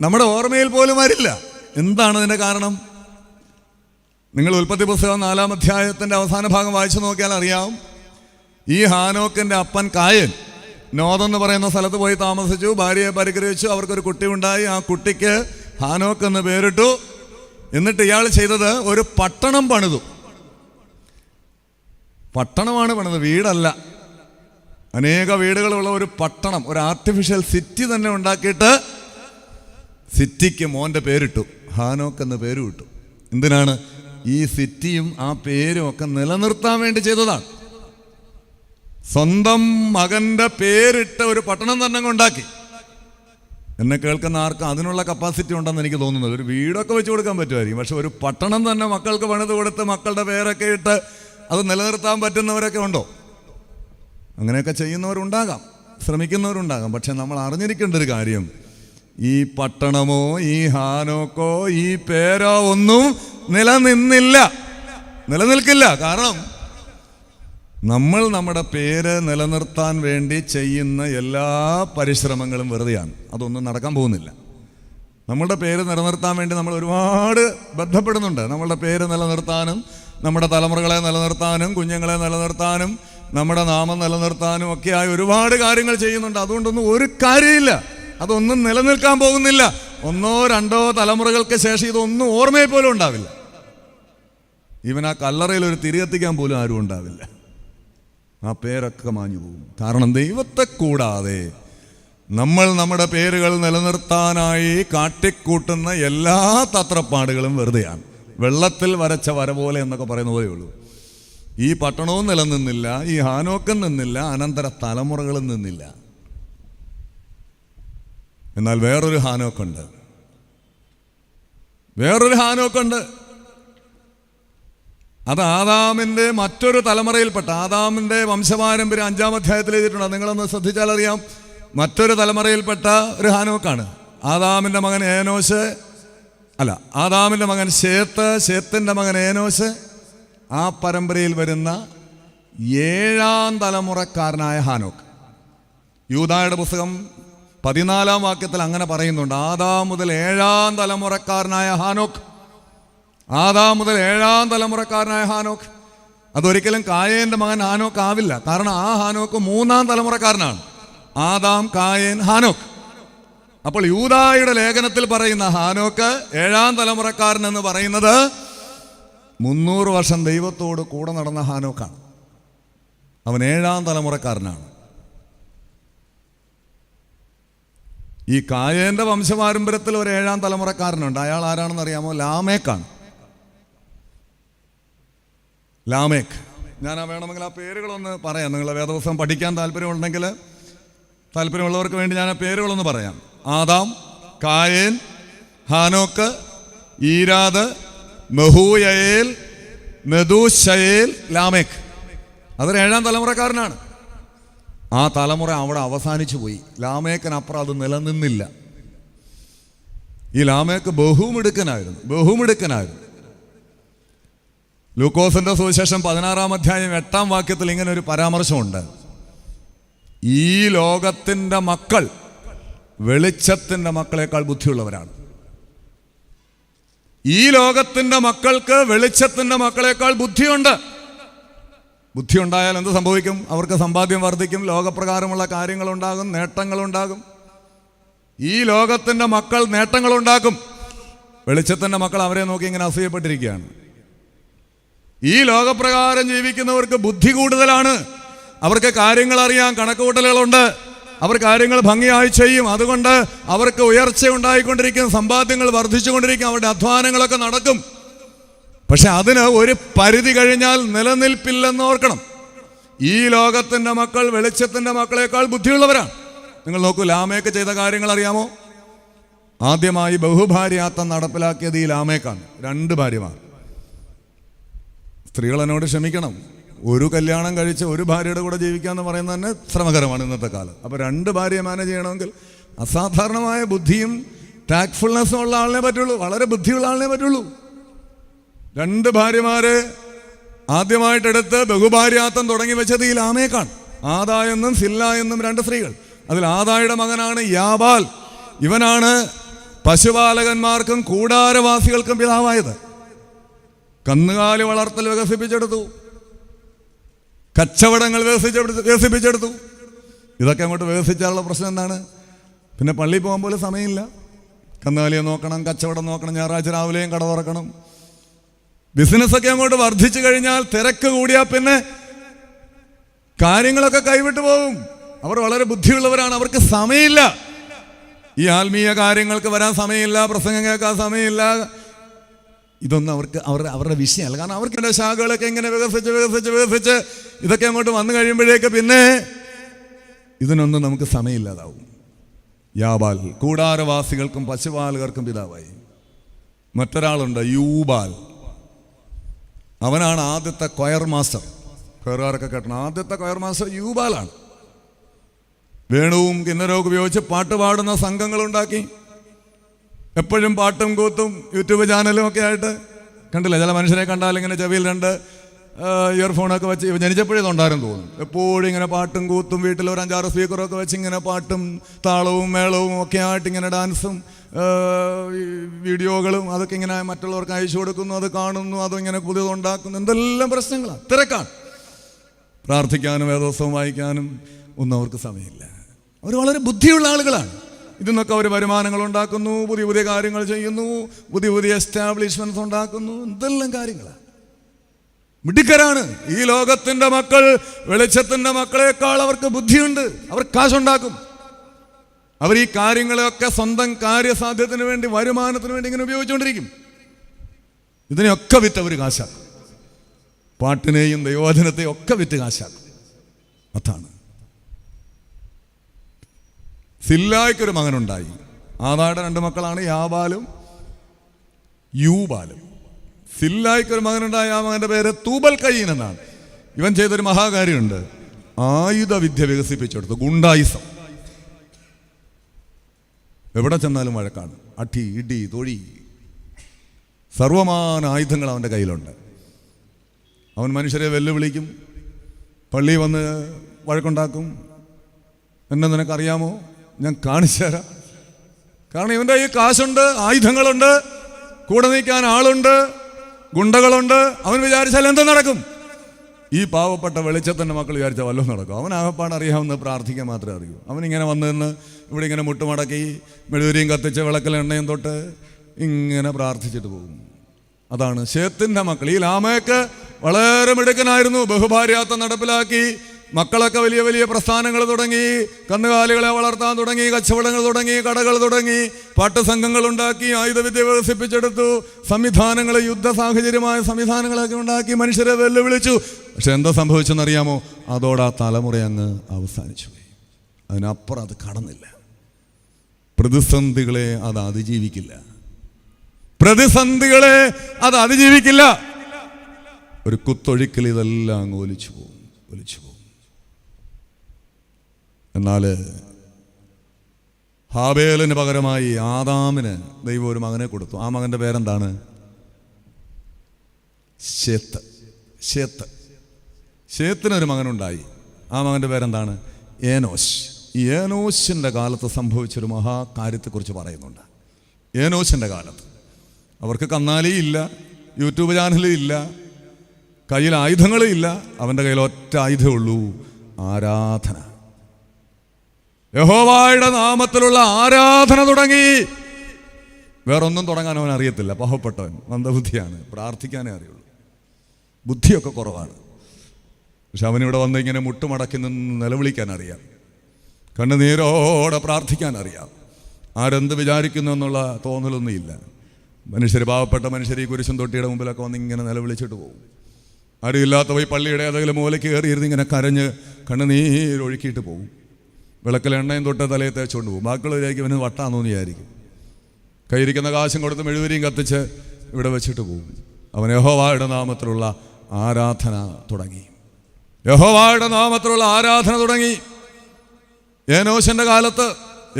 നമ്മുടെ ഓർമ്മയിൽ പോലും വരില്ല. എന്താണ് അതിൻ്റെ കാരണം? നിങ്ങൾ ഉൽപ്പത്തി പുസ്തകം 4-ാം അധ്യായത്തിൻ്റെ അവസാന ഭാഗം വായിച്ചു നോക്കിയാൽ അറിയാം. ഈ ഹാനോക്കിൻ്റെ അപ്പൻ കായൻ നോദെന്ന് പറയുന്ന സ്ഥലത്ത് പോയി താമസിച്ചു. ഭാര്യയെ പരിഗ്രഹിച്ചു. അവർക്കൊരു കുട്ടി ഉണ്ടായി. ആ കുട്ടിക്ക് ഹാനോക്ക് എന്ന് പേരിട്ടു. എന്നിട്ട് ഇയാൾ ചെയ്തത് ഒരു പട്ടണം പണിതു. പട്ടണമാണ് പണിത്, വീടല്ല. അനേക വീടുകളുള്ള ഒരു പട്ടണം, ഒരു ആർട്ടിഫിഷ്യൽ സിറ്റി തന്നെ ഉണ്ടാക്കിയിട്ട് സിറ്റിക്ക് മോൻ്റെ പേരിട്ടു. ഹാനോക്ക് എന്ന് പേര് വിട്ടു. എന്തിനാണ്? ഈ സിറ്റിയും ആ പേരും ഒക്കെ നിലനിർത്താൻ വേണ്ടി ചെയ്തതാണ്. സ്വന്തം മകൻ്റെ പേരിട്ട് ഒരു പട്ടണം തന്നെ ഉണ്ടാക്കി. എന്നെ കേൾക്കുന്ന ആർക്കും അതിനുള്ള കപ്പാസിറ്റി ഉണ്ടെന്ന് എനിക്ക് തോന്നുന്നത്. ഒരു വീടൊക്കെ വെച്ച് കൊടുക്കാൻ പറ്റുമായിരിക്കും, പക്ഷെ ഒരു പട്ടണം തന്നെ മക്കൾക്ക് പണിത് കൊടുത്ത് മക്കളുടെ പേരൊക്കെ ഇട്ട് അത് നിലനിർത്താൻ പറ്റുന്നവരൊക്കെ ഉണ്ടോ? അങ്ങനെയൊക്കെ ചെയ്യുന്നവരുണ്ടാകാം, ശ്രമിക്കുന്നവരുണ്ടാകാം. പക്ഷെ നമ്മൾ അറിഞ്ഞിരിക്കേണ്ട ഒരു കാര്യം, ഈ പട്ടണമോ ഈ ഹാനോക്കോ ഈ പേരോ ഒന്നും നിലനിൽക്കില്ല. കാരണം നമ്മൾ നമ്മുടെ പേര് നിലനിർത്താൻ വേണ്ടി ചെയ്യുന്ന എല്ലാ പരിശ്രമങ്ങളും വെറുതെയാണ്. അതൊന്നും നടക്കാൻ പോകുന്നില്ല. നമ്മളുടെ പേര് നിലനിർത്താൻ വേണ്ടി നമ്മൾ ഒരുപാട് ബന്ധപ്പെടുന്നുണ്ട്. നമ്മളുടെ പേര് നിലനിർത്താനും നമ്മുടെ തലമുറകളെ നിലനിർത്താനും കുഞ്ഞുങ്ങളെ നിലനിർത്താനും നമ്മുടെ നാമം നിലനിർത്താനും ഒക്കെയായി ഒരുപാട് കാര്യങ്ങൾ ചെയ്യുന്നുണ്ട്. അതുകൊണ്ടൊന്നും ഒരു കാര്യമില്ല. അതൊന്നും നിലനിൽക്കാൻ പോകുന്നില്ല. 1-2 തലമുറകൾക്ക് ശേഷം ഇതൊന്നും ഓർമ്മയിൽ പോലും ഉണ്ടാവില്ല. ഈവൻ ആ കല്ലറയിൽ ഒരു തിരികത്തിക്കാൻ പോലും ആരും ഉണ്ടാവില്ല. ആ പേരൊക്കെ മാഞ്ഞു പോകും. കാരണം ദൈവത്തെ കൂടാതെ നമ്മൾ നമ്മുടെ പേരുകൾ നിലനിർത്താനായി കാട്ടിക്കൂട്ടുന്ന എല്ലാ തത്രപ്പാടുകളും വെറുതെയാണ്. വെള്ളത്തിൽ വരച്ച വര പോലെ എന്നൊക്കെ പറയുന്ന പോലെയേ ഉള്ളൂ. ഈ പട്ടണവും നിലനിന്നില്ല, ഈ ഹാനോക്കും നിന്നില്ല, അനന്തര തലമുറകളും നിന്നില്ല. എന്നാൽ വേറൊരു ഹാനോക്കുണ്ട്. അത് ആദാമിൻ്റെ മറ്റൊരു തലമുറയിൽപ്പെട്ട, ആദാമിൻ്റെ വംശപാരമ്പര്യം 5-ാം അധ്യായത്തിൽ എഴുതിയിട്ടുണ്ട്. നിങ്ങളൊന്ന് ശ്രദ്ധിച്ചാൽ അറിയാം. മറ്റൊരു തലമുറയിൽപ്പെട്ട ഒരു ഹാനോക്കാണ്. ആദാമിൻ്റെ മകൻ ആദാമിൻ്റെ മകൻ ശേത്ത്, ശേത്തിൻ്റെ മകൻ ഏനോശ്. ആ പരമ്പരയിൽ വരുന്ന 7-ാം തലമുറക്കാരനായ ഹാനോക്ക്. യൂദായുടെ പുസ്തകം 14-ാം വാക്യത്തിൽ അങ്ങനെ പറയുന്നുണ്ട്. ആദാം മുതൽ 7-ാം തലമുറക്കാരനായ ഹാനോക്ക്. ആദാം മുതൽ 7-ാം തലമുറക്കാരനായ ഹാനോക്ക്. അതൊരിക്കലും കായേന്റെ മകൻ ഹാനോക്ക് ആവില്ല. കാരണം ആ ഹാനോക്ക് 3-ാം തലമുറക്കാരനാണ്. ആദാം, കായേൻ, ഹാനോക്ക്. അപ്പോൾ യൂദായുടെ ലേഖനത്തിൽ പറയുന്ന ഹാനോക്ക് 7-ാം തലമുറക്കാരൻ എന്ന് പറയുന്നത് 300 വർഷം ദൈവത്തോട് കൂടെ നടന്ന ഹാനോക്കാണ്. അവൻ 7-ാം തലമുറക്കാരനാണ്. ഈ കായേന്റെ വംശപാരമ്പര്യത്തിൽ ഒരു 7-ാം തലമുറക്കാരനുണ്ട്. അയാൾ ആരാണെന്ന് അറിയാമോ? ലാമേക്കാണ്. ലാമേക്ക്. ഞാൻ വേണമെങ്കിൽ ആ പേരുകളൊന്ന് പറയാം. നിങ്ങൾ വേദപുസ്തകം പഠിക്കാൻ താല്പര്യമുള്ളവർക്ക് വേണ്ടി ഞാൻ ആ പേരുകളൊന്ന് പറയാം. ആദാം, കായേൻ, ഹാനോക്ക്, ഈരാദ്, മെഹൂയയേൽ, മെഥൂശയേൽ, ലാമേക്ക്. അതൊരു 7-ാം തലമുറക്കാരനാണ്. ആ തലമുറ അവിടെ അവസാനിച്ചു പോയി. ലാമേക്കിനപ്പുറം അത് നിലനിന്നില്ല. ഈ ലാമേക്ക് ബഹുമിടുക്കനായിരുന്നു. ലൂക്കോസിന്റെ സുവിശേഷം 16-ാം അധ്യായം 8-ാം വാക്യത്തിൽ ഇങ്ങനെ ഒരു പരാമർശമുണ്ട്. ഈ ലോകത്തിൻ്റെ മക്കൾ വെളിച്ചത്തിൻ്റെ മക്കളെക്കാൾ ബുദ്ധിയുള്ളവരാണ്. ഈ ലോകത്തിൻ്റെ മക്കൾക്ക് വെളിച്ചത്തിൻ്റെ മക്കളെക്കാൾ ബുദ്ധിയുണ്ട്. ബുദ്ധി ഉണ്ടായാൽ എന്ത് സംഭവിക്കും? അവർക്ക് സമ്പാദ്യം വർദ്ധിക്കും, ലോകപ്രകാരമുള്ള കാര്യങ്ങളുണ്ടാകും, നേട്ടങ്ങളുണ്ടാകും. ഈ ലോകത്തിൻ്റെ മക്കൾ നേട്ടങ്ങളുണ്ടാക്കും. വെളിച്ചത്തിൻ്റെ മക്കൾ അവരെ നോക്കി ഇങ്ങനെ അസൂയപ്പെട്ടിരിക്കുകയാണ്. ഈ ലോകപ്രകാരം ജീവിക്കുന്നവർക്ക് ബുദ്ധി കൂടുതലാണ്. അവർക്ക് കാര്യങ്ങൾ അറിയാം, കണക്കുകൂട്ടലുകളുണ്ട്, അവർ കാര്യങ്ങൾ ഭംഗിയായി ചെയ്യും. അതുകൊണ്ട് അവർക്ക് ഉയർച്ച ഉണ്ടായിക്കൊണ്ടിരിക്കും, സമ്പാദ്യങ്ങൾ വർദ്ധിച്ചുകൊണ്ടിരിക്കും, അവരുടെ അധ്വാനങ്ങളൊക്കെ നടക്കും. പക്ഷെ അതിന് ഒരു പരിധി കഴിഞ്ഞാൽ നിലനിൽപ്പില്ലെന്ന് ഓർക്കണം. ഈ ലോകത്തിൻ്റെ മക്കൾ വെളിച്ചത്തിൻ്റെ മക്കളെക്കാൾ ബുദ്ധിയുള്ളവരാണ്. നിങ്ങൾ നോക്കൂ, ലാമേക്ക് ചെയ്ത കാര്യങ്ങൾ അറിയാമോ? ആദ്യമായി ബഹുഭാര്യാത്വം നടപ്പിലാക്കിയത് ഈ ലാമേക്കാണ്. 2 ഭാര്യമാർ. സ്ത്രീകൾ എന്നോട് ക്ഷമിക്കണം, ഒരു കല്യാണം കഴിച്ച് ഒരു ഭാര്യയുടെ കൂടെ ജീവിക്കാന്ന് പറയുന്നത് തന്നെ ശ്രമകരമാണ് ഇന്നത്തെ കാലം. അപ്പോൾ 2 ഭാര്യയെ മാനേജ് ചെയ്യണമെങ്കിൽ അസാധാരണമായ ബുദ്ധിയും ടാക്ട്ഫുൾനെസ്സും ഉള്ള ആളിനെ പറ്റുള്ളൂ. വളരെ ബുദ്ധിയുള്ള ആളിനെ പറ്റുള്ളൂ. 2 ഭാര്യമാരെ ആദ്യമായിട്ടെടുത്ത് ബഹുഭാര്യാത്വം തുടങ്ങി വെച്ചത് ഈ ലാമേക്കാണ്. ആദാ എന്നും സില്ല എന്നും 2 സ്ത്രീകൾ. അതിൽ ആദായുടെ മകനാണ് യാബാൽ. ഇവനാണ് പശുപാലകന്മാർക്കും കൂടാരവാസികൾക്കും പിതാവായത്. കന്നുകാലി വളർത്തൽ വികസിപ്പിച്ചെടുത്തു, കച്ചവടങ്ങൾ വികസിപ്പിച്ചെടുത്തു. ഇതൊക്കെ അങ്ങോട്ട് വികസിച്ചാലുള്ള പ്രശ്നം എന്താണ്? പിന്നെ പള്ളിയിൽ പോകാൻ പോലും സമയമില്ല. കന്നുകാലിയെ നോക്കണം, കച്ചവടം നോക്കണം, ഞായറാഴ്ച രാവിലെയും കട തുറക്കണം. ബിസിനസ്സൊക്കെ അങ്ങോട്ട് വർദ്ധിച്ചു കഴിഞ്ഞാൽ, തിരക്ക് കൂടിയാൽ പിന്നെ കാര്യങ്ങളൊക്കെ കൈവിട്ടു പോകും. അവർ വളരെ ബുദ്ധിയുള്ളവരാണ്, അവർക്ക് സമയമില്ല. ഈ ആത്മീയ കാര്യങ്ങൾക്ക് വരാൻ സമയമില്ല, പ്രസംഗം കേൾക്കാൻ സമയമില്ല. ഇതൊന്നും അവരുടെ വിഷയമല്ല. കാരണം അവർക്ക് ശാഖകളൊക്കെ ഇങ്ങനെ വികസിച്ച് ഇതൊക്കെ അങ്ങോട്ട് വന്നു കഴിയുമ്പോഴേക്ക് പിന്നെ ഇതിനൊന്നും നമുക്ക് സമയമില്ലാതാവും. യാബാൽ കൂടാരവാസികൾക്കും പശുപാലകർക്കും പിതാവായി. മറ്റൊരാളുണ്ട്, യൂബാൽ. അവനാണ് ആദ്യത്തെ കൊയർ മാസ്റ്റർ. കൊയറുകാരൊക്കെ കേട്ടണം, ആദ്യത്തെ കൊയർ മാസ്റ്റർ യൂബാലാണ്. വേണുവും കിന്നരവും ഉപയോഗിച്ച് പാട്ട് പാടുന്ന സംഘങ്ങളുണ്ടാക്കി. എപ്പോഴും പാട്ടും കൂത്തും യൂട്യൂബ് ചാനലും ഒക്കെ ആയിട്ട് കണ്ടില്ല. ചില മനുഷ്യരെ കണ്ടാൽ ഇങ്ങനെ ചെവിയിൽ 2 ഇയർഫോണൊക്കെ വെച്ച്, ജനിച്ചപ്പോഴേ ഇതുണ്ടായിരുന്നു തോന്നും. എപ്പോഴും ഇങ്ങനെ പാട്ടും കൂത്തും, വീട്ടിൽ ഒരു 5-6 സ്പീക്കറൊക്കെ വെച്ച് ഇങ്ങനെ പാട്ടും താളവും മേളവും ഒക്കെ ആയിട്ട് ഇങ്ങനെ ഡാൻസും വീഡിയോകളും അതൊക്കെ ഇങ്ങനെ മറ്റുള്ളവർക്ക് അയച്ചു കൊടുക്കുന്നു, അത് കാണുന്നു, അതിങ്ങനെ പുതിയതുണ്ടാക്കുന്നു. എന്തെല്ലാം പ്രശ്നങ്ങളാണ്, തിരക്കാണ്. പ്രാർത്ഥിക്കാനും വേദോത്സവം വായിക്കാനും ഒന്നും അവർക്ക് സമയമില്ല. അവർ വളരെ ബുദ്ധിയുള്ള ആളുകളാണ്. ഇതിന്നൊക്കെ അവർ വരുമാനങ്ങൾ ഉണ്ടാക്കുന്നു, പുതിയ പുതിയ കാര്യങ്ങൾ ചെയ്യുന്നു, പുതിയ പുതിയ എസ്റ്റാബ്ലിഷ്മെന്റ്സ് ഉണ്ടാക്കുന്നു. എന്തെല്ലാം കാര്യങ്ങളാണ്. മിടുക്കരാണ്. ഈ ലോകത്തിന്റെ മക്കൾ വെളിച്ചത്തിന്റെ മക്കളെക്കാൾ അവർക്ക് ബുദ്ധിയുണ്ട്. അവർ കാശുണ്ടാക്കും. അവർ ഈ കാര്യങ്ങളെയൊക്കെ സ്വന്തം കാര്യസാധ്യത്തിന് വേണ്ടി, വരുമാനത്തിന് വേണ്ടി ഇങ്ങനെ ഉപയോഗിച്ചുകൊണ്ടിരിക്കും. ഇതിനെയൊക്കെ വിറ്റ് അവർ കാശാക്കും. പാട്ടിനെയും ദൈവവചനത്തെയും ഒക്കെ വിറ്റ് കാശാക്കും. അതാണ്. സില്ലായ്ക്കൊരു മകനുണ്ടായി. ആദായുടെ 2 മക്കളാണ്, യാബാലും യൂബാലും. സില്ലായ്ക്കൊരു മകനുണ്ടായ ആ മകന്റെ പേര് തൂബൽ കയ്യീൻ എന്നാണ്. ഇവൻ ചെയ്തൊരു മഹാകാര്യമുണ്ട്. ആയുധ വിദ്യ വികസിപ്പിച്ചെടുത്തു. ഗുണ്ടായിസം. എവിടെ ചെന്നാലും വഴക്കാണ്, അടി, ഇടി, തൊഴി, സർവമാന ആയുധങ്ങൾ അവൻ്റെ കയ്യിലുണ്ട്. അവൻ മനുഷ്യരെ വെല്ലുവിളിക്കും, പള്ളി വന്ന് വഴക്കുണ്ടാക്കും. എന്നെ നിനക്കറിയാമോ? ഞാൻ കാണിച്ചു തരാം. കാരണം ഇവൻ്റെ ഈ കാശുണ്ട്, ആയുധങ്ങളുണ്ട്, കൂടെ നിൽക്കാൻ ആളുണ്ട്. ഗുണ്ടകളുണ്ട്. അവൻ വിചാരിച്ചാൽ എന്ത് നടക്കും? ഈ പാവപ്പെട്ട വെളിച്ചത്തിൻ്റെ മക്കൾ വിചാരിച്ചാൽ വല്ലതും നടക്കും. അവൻ ആകപ്പാട് അറിയാവുന്ന പ്രാർത്ഥിക്കാൻ മാത്രമേ അറിയൂ. അവനിങ്ങനെ വന്നു നിന്ന് ഇവിടെ ഇങ്ങനെ മുട്ടുമടക്കി മെഴുകുതിരിയും കത്തിച്ച് വിളക്കൽ എണ്ണയും തൊട്ട് ഇങ്ങനെ പ്രാർത്ഥിച്ചിട്ട് പോകും. അതാണ് ശേത്തിൻ്റെ മക്കൾ. ഈ ലാമേക്ക് വളരെ മിടുക്കനായിരുന്നു. ബഹുഭാര്യാത്വം നടപ്പിലാക്കി, മക്കളൊക്കെ വലിയ വലിയ പ്രസ്ഥാനങ്ങൾ തുടങ്ങി, കന്നുകാലികളെ വളർത്താൻ തുടങ്ങി, കച്ചവടങ്ങൾ തുടങ്ങി, കടകൾ തുടങ്ങി, പാട്ടുസംഘങ്ങൾ ഉണ്ടാക്കി, ആയുധവിദ്യ വികസിപ്പിച്ചെടുത്തു, സംവിധാനങ്ങൾ, യുദ്ധ സാഹചര്യമായ സംവിധാനങ്ങളൊക്കെ ഉണ്ടാക്കി, മനുഷ്യരെ വെല്ലുവിളിച്ചു. പക്ഷെ എന്താ സംഭവിച്ചെന്നറിയാമോ? അതോടെ ആ തലമുറ അങ്ങ് അവസാനിച്ചു പോയി. അതിനപ്പുറം അത് കടന്നില്ല. പ്രതിസന്ധികളെ അത് അതിജീവിക്കില്ല. പ്രതിസന്ധികളെ അത് അതിജീവിക്കില്ല. ഒരു കുത്തൊഴുക്കിൽ ഇതെല്ലാം അങ്ങ് ഒലിച്ചു പോകും. എന്നാൽ ഹാബേലിന് പകരമായി ആദാമിന് ദൈവം ഒരു മകനെ കൊടുത്തു. ആ മകൻ്റെ പേരെന്താണ്? ശേത്തിനൊരു മകനുണ്ടായി. ആ മകൻ്റെ പേരെന്താണ്? ഏനോശ്. ഈ ഏനോശിൻ്റെ കാലത്ത് സംഭവിച്ചൊരു മഹാകാര്യത്തെക്കുറിച്ച് പറയുന്നുണ്ട്. ഏനോശിൻ്റെ കാലത്ത് അവർക്ക് കന്നാലിയില്ല, യൂട്യൂബ് ചാനലും ഇല്ല, കയ്യിൽ ആയുധങ്ങളും ഇല്ല. അവൻ്റെ കയ്യിൽ ഒറ്റ ആയുധമുള്ളൂ, ആരാധന. യഹോവയുടെ നാമത്തിലുള്ള ആരാധന തുടങ്ങി. വേറൊന്നും തുടങ്ങാൻ അവൻ അറിയത്തില്ല. പാവപ്പെട്ടവൻ, മന്ദബുദ്ധിയാണ്, പ്രാർത്ഥിക്കാനേ അറിയുള്ളൂ, ബുദ്ധിയൊക്കെ കുറവാണ്. പക്ഷെ അവനിവിടെ വന്ന് ഇങ്ങനെ മുട്ടുമടക്കി നിന്ന് നിലവിളിക്കാൻ അറിയാം, കണ്ണുനീരോടെ പ്രാർത്ഥിക്കാൻ അറിയാം. ആരെന്ത് വിചാരിക്കുന്നു എന്നുള്ള തോന്നലൊന്നുമില്ല. മനുഷ്യർ, പാവപ്പെട്ട മനുഷ്യർ ഈ കുരിശും തൊട്ടിയുടെ മുമ്പിലൊക്കെ വന്ന് ഇങ്ങനെ നിലവിളിച്ചിട്ട് പോകും. ആരും ഇല്ലാത്ത പോയി പള്ളിയുടെ ഏതെങ്കിലും മൂലയ്ക്ക് കയറിയിരുന്ന് ഇങ്ങനെ കരഞ്ഞ് കണ്ണുനീരൊഴുക്കിയിട്ട് പോകും. വിളക്കിൽ എണ്ണയും തൊട്ട് തലയെ തേച്ചുകൊണ്ട് പോകും. ബാക്കിയുള്ളവരായിരിക്കും ഇവന് വട്ടാന്ന് വിചാരിക്കും. കയ്യിരിക്കുന്ന കാശും കൊടുത്ത് മെഴുകുതിരിയും കത്തിച്ച് ഇവിടെ വെച്ചിട്ട് പോകും. അവൻ യഹോവയുടെ നാമത്തിലുള്ള ആരാധന തുടങ്ങി. ഏനോശിൻ്റെ കാലത്ത്,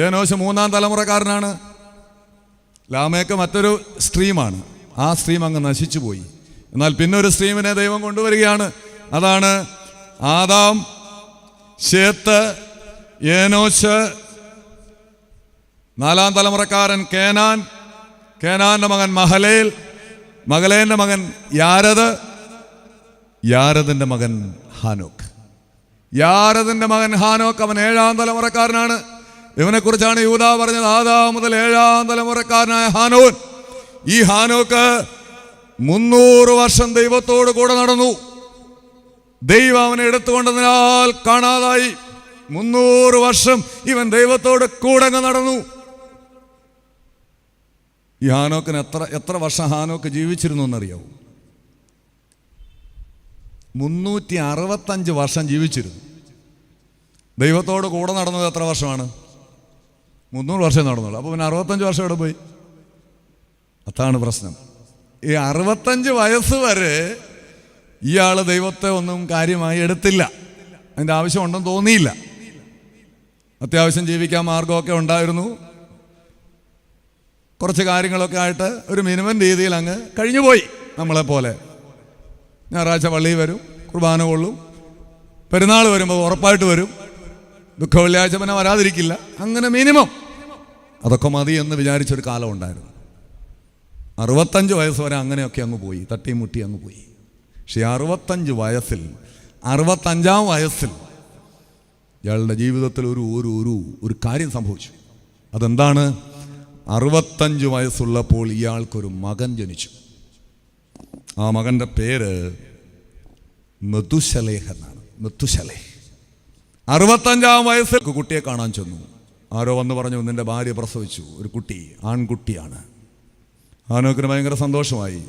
ഏനോശ് 3-ാം തലമുറക്കാരനാണ്. ലാമേക്ക് മറ്റൊരു സ്ട്രീമാണ്. ആ സ്ട്രീം അങ്ങ് നശിച്ചു പോയി. എന്നാൽ പിന്നെ ഒരു സ്ട്രീമിനെ ദൈവം കൊണ്ടുവരികയാണ്. അതാണ് ആദാം, ശേത്ത്, ഏനോശ്, 4-ാം തലമുറക്കാരൻ കേനാൻ, കേനാന്റെ മകൻ മഹലേൽ, മഹലേന്റെ മകൻ യാരദ്, യാരദിന്റെ മകൻ ഹാനോക്ക്. യാരദിന്റെ മകൻ ഹാനോക്ക്, അവൻ 7-ാം തലമുറക്കാരനാണ്. ഇവനെക്കുറിച്ചാണ് യൂദാ പറഞ്ഞത്, ആദാം മുതൽ 7-ാം തലമുറക്കാരനായ ഹാനോൻ. ഈ ഹാനോക്ക് 300 വർഷം ദൈവത്തോട് കൂടെ നടന്നു. ദൈവം അവനെ എടുത്തുകൊണ്ടതിനാൽ കാണാതായി. 300 വർഷം ഇവൻ ദൈവത്തോട് കൂടെ നടന്നു. ഈ ഹാനോക്കിന് എത്ര വർഷം ഹാനോക്ക് ജീവിച്ചിരുന്നു എന്നറിയാവൂ? 365 വർഷം ജീവിച്ചിരുന്നു. ദൈവത്തോട് കൂടെ നടന്നത് എത്ര വർഷമാണ്? 300 വർഷം നടന്നുള്ളൂ. അപ്പോൾ പിന്നെ 65 വർഷം ഇവിടെ പോയി. അതാണ് പ്രശ്നം. ഈ 65 വയസ്സ് വരെ ഇയാൾ ദൈവത്തെ ഒന്നും കാര്യമായി എടുത്തില്ല. അതിൻ്റെ ആവശ്യമുണ്ടെന്ന് തോന്നിയില്ല. അത്യാവശ്യം ജീവിക്കാൻ മാർഗമൊക്കെ ഉണ്ടായിരുന്നു. കുറച്ച് കാര്യങ്ങളൊക്കെ ആയിട്ട് ഒരു മിനിമം രീതിയിൽ അങ്ങ് കഴിഞ്ഞുപോയി. നമ്മളെപ്പോലെ ഞായറാഴ്ച പള്ളിയിൽ വരും, കുർബാന കൊള്ളും, പെരുന്നാൾ വരുമ്പോൾ ഉറപ്പായിട്ട് വരും, ദുഃഖ വെള്ളിയാഴ്ച പിന്നെ വരാതിരിക്കില്ല. അങ്ങനെ മിനിമം അതൊക്കെ മതി എന്ന് വിചാരിച്ചൊരു കാലം ഉണ്ടായിരുന്നു. 65 വയസ്സ് വരെ അങ്ങനെയൊക്കെ അങ്ങ് പോയി, തട്ടി മുട്ടി അങ്ങ് പോയി. പക്ഷേ 65 വയസ്സിൽ, 65-ാം വയസ്സിൽ ഇയാളുടെ ജീവിതത്തിൽ ഒരു കാര്യം സംഭവിച്ചു. അതെന്താണ്? 65 വയസ്സുള്ളപ്പോൾ ഇയാൾക്കൊരു മകൻ ജനിച്ചു. ആ മകൻ്റെ പേര് മെതുശലേഹ് എന്നാണ്. മെതുശലേഹ് 65-ാം വയസ്സിൽ കുട്ടിയെ കാണാൻ ചെന്നു. ആരോ വന്ന് പറഞ്ഞു, നിന്റെ ഭാര്യ പ്രസവിച്ചു, ഒരു കുട്ടി, ആൺകുട്ടിയാണ്. ഹാനോക്കിന് ഭയങ്കര സന്തോഷമായി.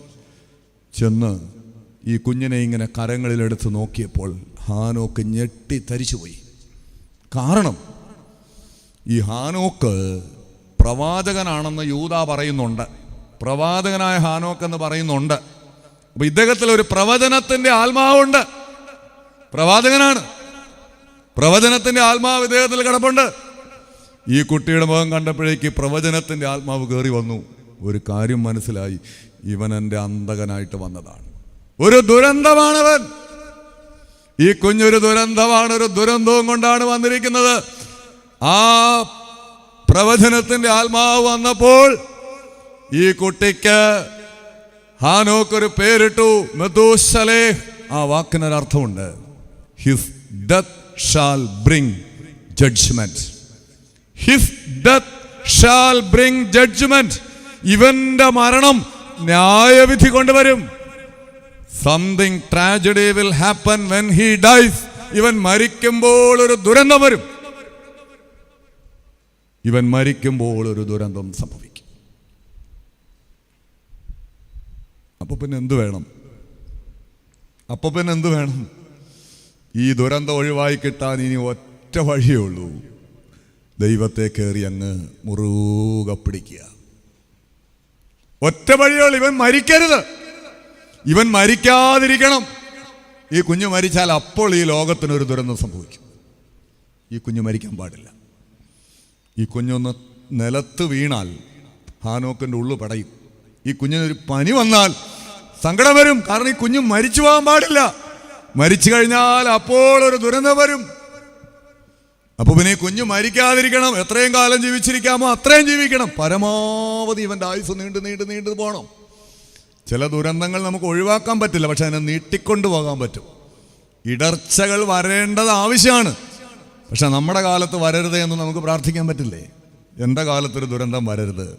ചെന്ന് ഈ കുഞ്ഞിനെ ഇങ്ങനെ കരങ്ങളിലെടുത്ത് നോക്കിയപ്പോൾ ഹാനോക്ക് ഞെട്ടി തരിച്ചുപോയി. കാരണം ഈ ഹാനോക്ക് പ്രവാചകനാണെന്ന് യൂദാ പറയുന്നുണ്ട്. പ്രവാചകനായ ഹാനോക്ക് എന്ന് പറയുന്നുണ്ട്. അപ്പൊ ഇദ്ദേഹത്തിൽ ഒരു പ്രവചനത്തിന്റെ ആത്മാവുണ്ട്. പ്രവാചകനാണ്, പ്രവചനത്തിന്റെ ആത്മാവ് ഇദ്ദേഹത്തിൽ കിടപ്പുണ്ട്. ഈ കുട്ടിയുടെ മുഖം കണ്ടപ്പോഴേക്ക് പ്രവചനത്തിന്റെ ആത്മാവ് കയറി വന്നു. ഒരു കാര്യം മനസ്സിലായി, ഇവൻ എൻ്റെ അന്തകനായിട്ട് വന്നതാണ്. ഒരു ദുരന്തമാണവൻ. ഈ കുഞ്ഞൊരു ദുരന്തമാണ്, ഒരു ദുരന്തവും കൊണ്ടാണ് വന്നിരിക്കുന്നത്. ആ പ്രവചനത്തിന്റെ ആത്മാവ് വന്നപ്പോൾ ഈ കുട്ടിക്ക് ഹാനോക്ക് ഒരു പേരിട്ടു മെതൂശലേഹ്. ആ വാക്കിനൊരർത്ഥമുണ്ട്. His death shall bring judgement. His death shall bring judgement. ഇവന്റെ മരണം ന്യായവിധി കൊണ്ടുവരും. Something tragedy will happen when he dies. ഇവൻ മരിക്കുമ്പോൾ ഒരു ദുരന്തം വരും. ഇവൻ മരിക്കുമ്പോൾ ഒരു ദുരന്തം സംഭവിക്കും. അപ്പൊ പിന്നെ എന്ത് വേണം? ഈ ദുരന്തം ഒഴിവായി കിട്ടാൻ ഇനി ഒറ്റ വഴിയേ ഉള്ളൂ. ദൈവത്തെ കയറി അങ്ങ് മുറുകെ പിടിക്കുക. ഒറ്റ വഴിയേ ഉള്ളൂ. ഇവൻ മരിക്കരുത്. ഇവൻ മരിക്കാതിരിക്കണം. ഈ കുഞ്ഞു മരിച്ചാൽ അപ്പോൾ ഈ ലോകത്തിനൊരു ദുരന്തം സംഭവിക്കും. ഈ കുഞ്ഞു മരിക്കാൻ പാടില്ല. ഈ കുഞ്ഞൊന്ന് നിലത്ത് വീണാൽ ഹാനോക്കിൻ്റെ ഉള്ളു പടയും. ഈ കുഞ്ഞിനൊരു പനി വന്നാൽ സങ്കടം വരും. കാരണം ഈ കുഞ്ഞ് മരിച്ചു പോകാൻ പാടില്ല. മരിച്ചു കഴിഞ്ഞാൽ അപ്പോൾ ഒരു ദുരന്തം വരും. അപ്പൊ പിന്നെ ഈ കുഞ്ഞ് മരിക്കാതിരിക്കണം. എത്രയും കാലം ജീവിച്ചിരിക്കാമോ അത്രയും ജീവിക്കണം. പരമാവധി ഇവന്റെ ആയുസ് നീണ്ടു പോകണം. ചില ദുരന്തങ്ങൾ നമുക്ക് ഒഴിവാക്കാൻ പറ്റില്ല, പക്ഷെ അതിനെ നീട്ടിക്കൊണ്ടു പോകാൻ പറ്റും. ഇടർച്ചകൾ വരേണ്ടത് ആവശ്യമാണ്. പക്ഷെ നമ്മുടെ കാലത്ത് വരരുത് എന്ന് നമുക്ക് പ്രാർത്ഥിക്കാൻ പറ്റില്ലേ? എൻ്റെ കാലത്തൊരു ദുരന്തം വരരുത്.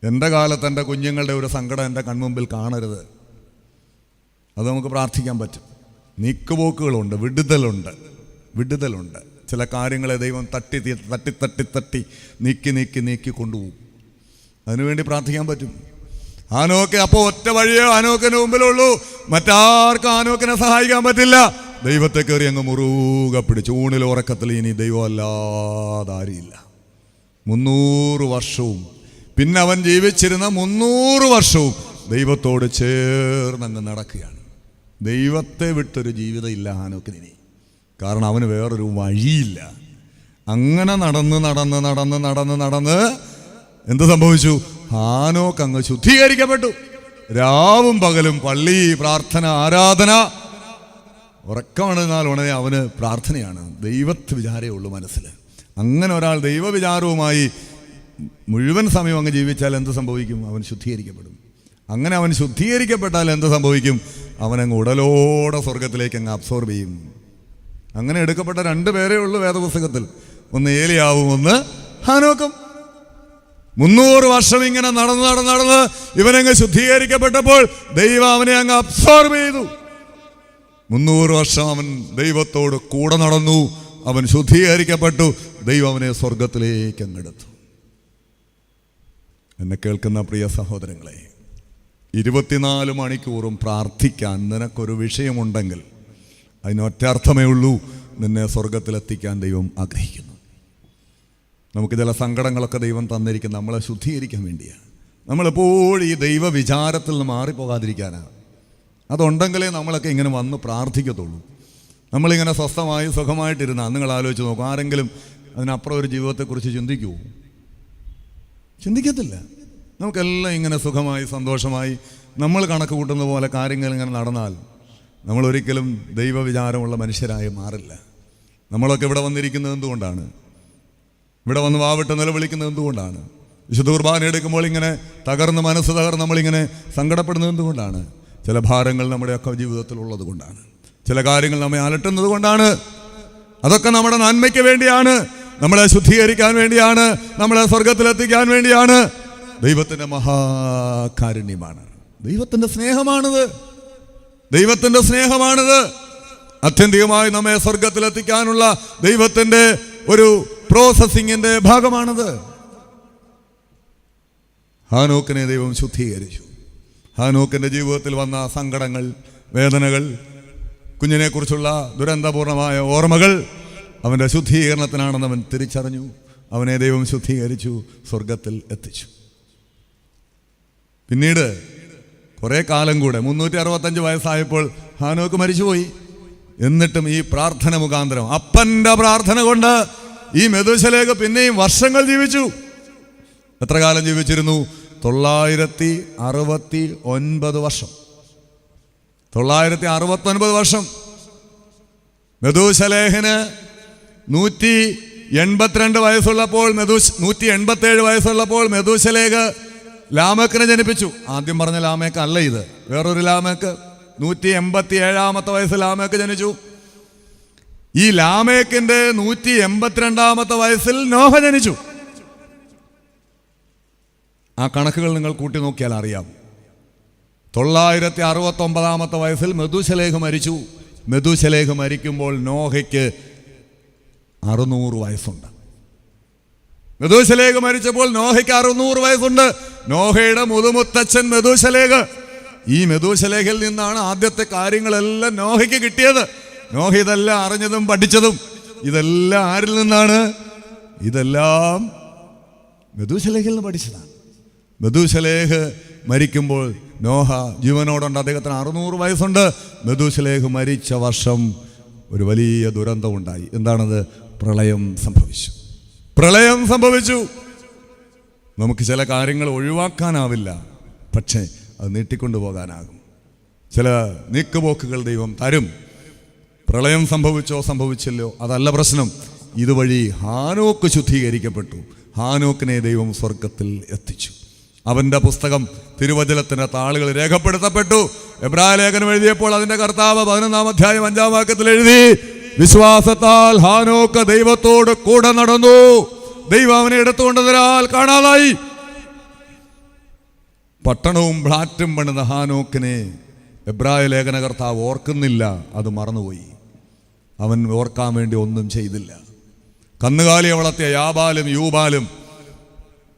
എൻ്റെ കാലത്ത് എൻ്റെ കുഞ്ഞുങ്ങളുടെ ഒരു സങ്കടം എൻ്റെ കൺമുമ്പിൽ കാണരുത്. അത് നമുക്ക് പ്രാർത്ഥിക്കാൻ പറ്റും. നീക്കുപോക്കുകളുണ്ട്, വിടുതലുണ്ട്. ചില കാര്യങ്ങളെ ദൈവം തട്ടി നീക്കി കൊണ്ടുപോകും. അതിനുവേണ്ടി പ്രാർത്ഥിക്കാൻ പറ്റും. ഹാനോക്ക് അപ്പോൾ ഒറ്റ വഴിയേ ഹാനോക്കിന് മുമ്പിലുള്ളൂ. മറ്റാർക്കും ഹാനോക്കിനെ സഹായിക്കാൻ പറ്റില്ല. ദൈവത്തെ കയറി അങ്ങ് മുറുകെ പിടിച്ചു. ഊണിൽ ഉറക്കത്തിൽ ഇനി ദൈവം അല്ലാതെ ആരുമില്ല. 300 വർഷവും പിന്നെ അവൻ ജീവിച്ചിരുന്ന 300 വർഷവും ദൈവത്തോട് ചേർന്നങ്ങ് നടക്കുകയാണ്. ദൈവത്തെ വിട്ടൊരു ജീവിതം ഇല്ല ഹാനോക്കിന്. കാരണം അവന് വേറൊരു വഴിയില്ല. അങ്ങനെ നടന്ന് എന്ത് സംഭവിച്ചു? ഹാനോക്ക് അങ്ങ് ശുദ്ധീകരിക്കപ്പെട്ടു. രാവും പകലും പള്ളി, പ്രാർത്ഥന, ആരാധന. ഉറക്കമാണെന്നാൽ ഉടനെ അവന് പ്രാർത്ഥനയാണ്. ദൈവത്തെ വിചാരമേ ഉള്ളൂ മനസ്സിൽ. അങ്ങനെ ഒരാൾ ദൈവവിചാരവുമായി മുഴുവൻ സമയം അങ്ങ് ജീവിച്ചാൽ എന്ത് സംഭവിക്കും? അവൻ ശുദ്ധീകരിക്കപ്പെടും. അങ്ങനെ അവൻ ശുദ്ധീകരിക്കപ്പെട്ടാൽ എന്ത് സംഭവിക്കും? അവനങ്ങ് ഉടലോടെ സ്വർഗത്തിലേക്ക് അങ്ങ് അബ്സോർബ് ചെയ്യും. അങ്ങനെ എടുക്കപ്പെട്ട 2 പേരേ ഉള്ളൂ വേദപുസ്തകത്തിൽ. ഒന്ന് ഏലിയാവും, ഒന്ന് ഹാനോക്കും. 300 വർഷം ഇങ്ങനെ നടന്ന് ഇവനങ്ങ് ശുദ്ധീകരിക്കപ്പെട്ടപ്പോൾ ദൈവം അവനെ അങ്ങ് അബ്സോർബ് ചെയ്തു. 300 വർഷം അവൻ ദൈവത്തോട് കൂടെ നടന്നു. അവൻ ശുദ്ധീകരിക്കപ്പെട്ടു. ദൈവം അവനെ സ്വർഗത്തിലേക്ക് അങ്ങെടുത്തു. എന്നെ കേൾക്കുന്ന പ്രിയ സഹോദരങ്ങളെ, 24 മണിക്കൂറും പ്രാർത്ഥിക്കാൻ നിനക്കൊരു വിഷയമുണ്ടെങ്കിൽ അതിനൊറ്റ അർത്ഥമേ ഉള്ളൂ: നിന്നെ സ്വർഗത്തിലെത്തിക്കാൻ ദൈവം ആഗ്രഹിക്കുന്നു. നമുക്ക് ചില സങ്കടങ്ങളൊക്കെ ദൈവം തന്നിരിക്കും നമ്മളെ ശുദ്ധീകരിക്കാൻ വേണ്ടിയാണ്. നമ്മളെപ്പോഴും ഈ ദൈവ വിചാരത്തിൽ നിന്ന് മാറിപ്പോകാതിരിക്കാനാണ്. അതുണ്ടെങ്കിലേ നമ്മളൊക്കെ ഇങ്ങനെ വന്ന് പ്രാർത്ഥിക്കത്തുള്ളൂ. നമ്മളിങ്ങനെ സ്വസ്ഥമായി സുഖമായിട്ടിരുന്നാൽ നിങ്ങൾ ആലോചിച്ച് നോക്കും, ആരെങ്കിലും അതിനപ്പുറം ഒരു ജീവിതത്തെക്കുറിച്ച് ചിന്തിക്കുമോ? ചിന്തിക്കത്തില്ല. നമുക്കെല്ലാം ഇങ്ങനെ സുഖമായി സന്തോഷമായി നമ്മൾ കണക്ക് കൂട്ടുന്ന പോലെ കാര്യങ്ങൾ ഇങ്ങനെ നടന്നാൽ നമ്മളൊരിക്കലും ദൈവവിചാരമുള്ള മനുഷ്യരായി മാറില്ല. നമ്മളൊക്കെ ഇവിടെ വന്നിരിക്കുന്നത് എന്തുകൊണ്ടാണ്? ഇവിടെ വന്ന് വാവിട്ട് നിലവിളിക്കുന്നത് എന്തുകൊണ്ടാണ്? വിശുദ്ധ കുർബാന എടുക്കുമ്പോൾ ഇങ്ങനെ മനസ്സ് തകർന്ന് നമ്മളിങ്ങനെ സങ്കടപ്പെടുന്നത് എന്തുകൊണ്ടാണ്? ചില ഭാരങ്ങൾ നമ്മുടെയൊക്കെ ജീവിതത്തിൽ ഉള്ളത് കൊണ്ടാണ്. ചില കാര്യങ്ങൾ നമ്മെ അലട്ടുന്നത് കൊണ്ടാണ്. അതൊക്കെ നമ്മുടെ നന്മയ്ക്ക് വേണ്ടിയാണ്, നമ്മളെ ശുദ്ധീകരിക്കാൻ വേണ്ടിയാണ്, നമ്മളെ സ്വർഗത്തിലെത്തിക്കാൻ വേണ്ടിയാണ്. ദൈവത്തിൻ്റെ മഹാകാരുണ്യമാണ്, ദൈവത്തിൻ്റെ സ്നേഹമാണിത്. അത്യന്തികമായി നമ്മെ സ്വർഗത്തിലെത്തിക്കാനുള്ള ദൈവത്തിൻ്റെ ഒരു പ്രോസസ്സിങ്ങിൻ്റെ ഭാഗമാണത്. ഹാനോക്കിനെ ദൈവം ശുദ്ധീകരിച്ചു. ഹാനോക്കിൻ്റെ ജീവിതത്തിൽ വന്ന സങ്കടങ്ങൾ, വേദനകൾ, കുഞ്ഞിനെക്കുറിച്ചുള്ള ദുരന്തപൂർണമായ ഓർമ്മകൾ അവൻ്റെ ശുദ്ധീകരണത്തിനാണെന്ന് അവൻ തിരിച്ചറിഞ്ഞു. അവനെ ദൈവം ശുദ്ധീകരിച്ചു, സ്വർഗത്തിൽ എത്തിച്ചു. പിന്നീട് കുറേ കാലം കൂടെ 365 വയസ്സായപ്പോൾ ഹാനോക്ക് മരിച്ചുപോയി. എന്നിട്ടും ഈ പ്രാർത്ഥന മുഖാന്തരം, അപ്പൻ്റെ പ്രാർത്ഥന കൊണ്ട് ഈ മെഥൂശലഹ് പിന്നെയും വർഷങ്ങൾ ജീവിച്ചു. എത്ര കാലം ജീവിച്ചിരുന്നു? 969 വർഷം. 969 വർഷം. മെഥൂശലഹിന് 182 വയസ്സുള്ളപ്പോൾ 187 വയസ്സുള്ളപ്പോൾ മെഥൂശലഹ് ലാമേക്കിനെ ജനിപ്പിച്ചു. ആദ്യം പറഞ്ഞ ലാമേക്ക് അല്ല ഇത്, വേറൊരു ലാമേക്ക്. 187 വയസ്സിൽ ലാമേക്ക് ജനിച്ചു. ഈ ലാമേക്കിന്റെ 182 വയസ്സിൽ നോഹ ജനിച്ചു. ആ കണക്കുകൾ നിങ്ങൾ കൂട്ടി നോക്കിയാൽ അറിയാം. 969 വയസ്സിൽ മെഥൂശലേഹ് മരിച്ചു. മെഥൂശലേഹ് മരിക്കുമ്പോൾ നോഹയ്ക്ക് 600 വയസ്സുണ്ട്. മെഥൂശലേഹ് മരിച്ചപ്പോൾ നോഹയ്ക്ക് 600 വയസ്സുണ്ട്. നോഹയുടെ മുതുമുത്തച്ഛൻ മെഥൂശലേഹ്. ഈ മെഥൂശലേഹിൽ നിന്നാണ് ആദ്യത്തെ കാര്യങ്ങളെല്ലാം നോഹയ്ക്ക് കിട്ടിയത്. നോഹ ഇതെല്ലാം അറിഞ്ഞതും പഠിച്ചതും ഇതെല്ലാം ആരിൽ നിന്നാണ്? ഇതെല്ലാം മെഥൂശലേഹിൽ നിന്ന് പഠിച്ചതാണ്. മെഥൂശലേഹ് മരിക്കുമ്പോൾ നോഹ ജീവനോടുണ്ട്. അദ്ദേഹത്തിന് 600 വയസ്സുണ്ട്. മെഥൂശലേഹ് മരിച്ച വർഷം ഒരു വലിയ ദുരന്തം ഉണ്ടായി. എന്താണത്? പ്രളയം സംഭവിച്ചു. പ്രളയം സംഭവിച്ചു. നമുക്ക് ചില കാര്യങ്ങൾ ഒഴിവാക്കാനാവില്ല, പക്ഷേ അത് നീട്ടിക്കൊണ്ടു പോകാനാകും. ചില നീക്കുപോക്കുകൾ ദൈവം തരും. പ്രളയം സംഭവിച്ചോ സംഭവിച്ചില്ലോ അതല്ല പ്രശ്നം. ഇതുവഴി ഹാനോക്ക് ശുദ്ധീകരിക്കപ്പെട്ടു. ഹാനോക്കിനെ ദൈവം സ്വർഗത്തിൽ എത്തിച്ചു. അവന്റെ പുസ്തകം തിരുവചനത്തിന്റെ താളുകൾ രേഖപ്പെടുത്തപ്പെട്ടു. എബ്രായ ലേഖനം എഴുതിയപ്പോൾ അതിന്റെ കർത്താവ് 11 അധ്യായം 5 വാക്യത്തിൽ എഴുതി, വിശ്വാസത്താൽ ഹാനോക്ക് ദൈവത്തോട് കൂടെ നടന്നു, ദൈവം അവനെ എടുത്തുകൊണ്ടതിനാൽ കാണാതായി. പട്ടണവും ഫ്ലാറ്റും പണിത ഹാനോക്കിനെ എബ്രായ ലേഖന കർത്താവ് ഓർക്കുന്നില്ല, അത് മറന്നുപോയി. അവൻ ഓർക്കാൻ വേണ്ടി ഒന്നും ചെയ്തില്ല. കന്നുകാലിയെ വളർത്തിയ യാബാലും യൂബാലും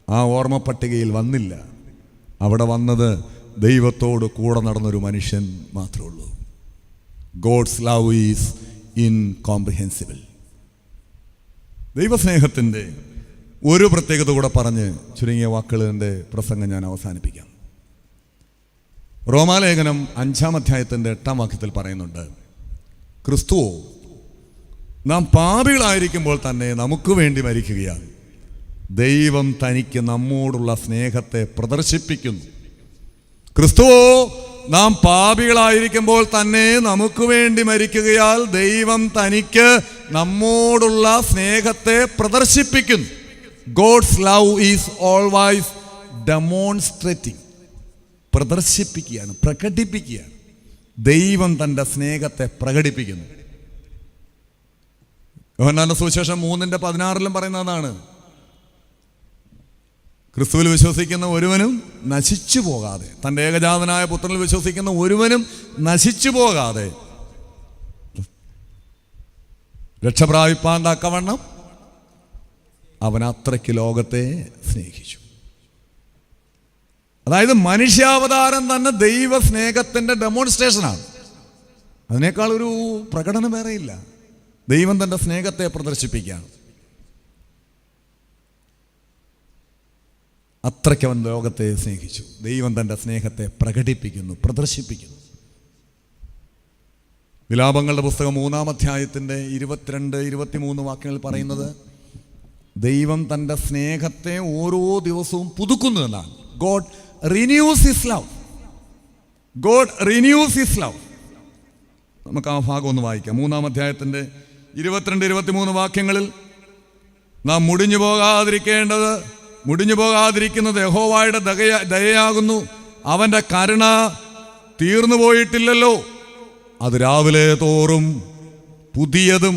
ആ ഓർമ്മ പട്ടികയിൽ വന്നില്ല. അവിടെ വന്നത് ദൈവത്തോട് കൂടെ നടന്നൊരു മനുഷ്യൻ മാത്രമേ ഉള്ളൂ. God's love is incomprehensible. ദൈവസ്നേഹത്തിൻ്റെ ഒരു പ്രത്യേകത കൂടെ പറഞ്ഞ് ചുരുങ്ങിയ വാക്കുകളുടെ പ്രസംഗം ഞാൻ അവസാനിപ്പിക്കാം. റോമാലേഖനം 5 അധ്യായത്തിൻ്റെ 8 വാക്യത്തിൽ പറയുന്നുണ്ട്, ക്രിസ്തുവോ നാം പാപികളായിരിക്കുമ്പോൾ തന്നെ നമുക്ക് വേണ്ടി മരിക്കുകയാണ്. ദൈവം തനിക്ക് നമ്മോടുള്ള സ്നേഹത്തെ പ്രദർശിപ്പിക്കുന്നു. ക്രിസ്തുവോ നാം പാപികളായിരിക്കുമ്പോൾ തന്നെ നമുക്ക് വേണ്ടി മരിക്കുകയാൽ ദൈവം തനിക്ക് നമ്മോടുള്ള സ്നേഹത്തെ പ്രദർശിപ്പിക്കുന്നു. God's love is always demonstrating. പ്രദർശിപ്പിക്കുകയാണ്, പ്രകടിപ്പിക്കുകയാണ്. ദൈവം തൻ്റെ സ്നേഹത്തെ പ്രകടിപ്പിക്കുന്നു. യോഹന്നാന്റെ സുവിശേഷം 3:16 പറയുന്നതാണ്, ക്രിസ്തുവിൽ വിശ്വസിക്കുന്ന ഒരുവനും നശിച്ചു പോകാതെ, തൻ്റെ ഏകജാതനായ പുത്രനിൽ വിശ്വസിക്കുന്ന ഒരുവനും നശിച്ചു പോകാതെ രക്ഷപ്രാപിപ്പാൻ തക്കവണ്ണം അവൻ അത്രയ്ക്ക് ലോകത്തെ സ്നേഹിച്ചു. അതായത് മനുഷ്യാവതാരം തന്നെ ദൈവ സ്നേഹത്തിൻ്റെ ഡെമോൺസ്ട്രേഷനാണ്. അതിനേക്കാൾ ഒരു പ്രകടനം വേറെയില്ല. ദൈവം തൻ്റെ സ്നേഹത്തെ പ്രദർശിപ്പിക്കുകയാണ്. അത്രയ്ക്ക് അവൻ ലോകത്തെ സ്നേഹിച്ചു. ദൈവം തൻ്റെ സ്നേഹത്തെ പ്രകടിപ്പിക്കുന്നു, പ്രദർശിപ്പിക്കുന്നു. വിലാപങ്ങളുടെ പുസ്തകം 3 അധ്യായത്തിൻ്റെ 22-23 വാക്യങ്ങളിൽ പറയുന്നത്, ദൈവം തൻ്റെ സ്നേഹത്തെ ഓരോ ദിവസവും പുതുക്കുന്നു എന്നാണ്. God renews his love. God renews his love. നമുക്ക് ആ ഭാഗം ഒന്ന് വായിക്കാം. 3 അധ്യായത്തിൻ്റെ 22-23 വാക്യങ്ങളിൽ, നാം മുടിഞ്ഞു പോകാതിരിക്കുന്നത് യഹോവയുടെ ദയയാകുന്നു. അവൻ്റെ കരുണ തീർന്നു പോയിട്ടില്ലല്ലോ, അത് രാവിലെ തോറും പുതിയതും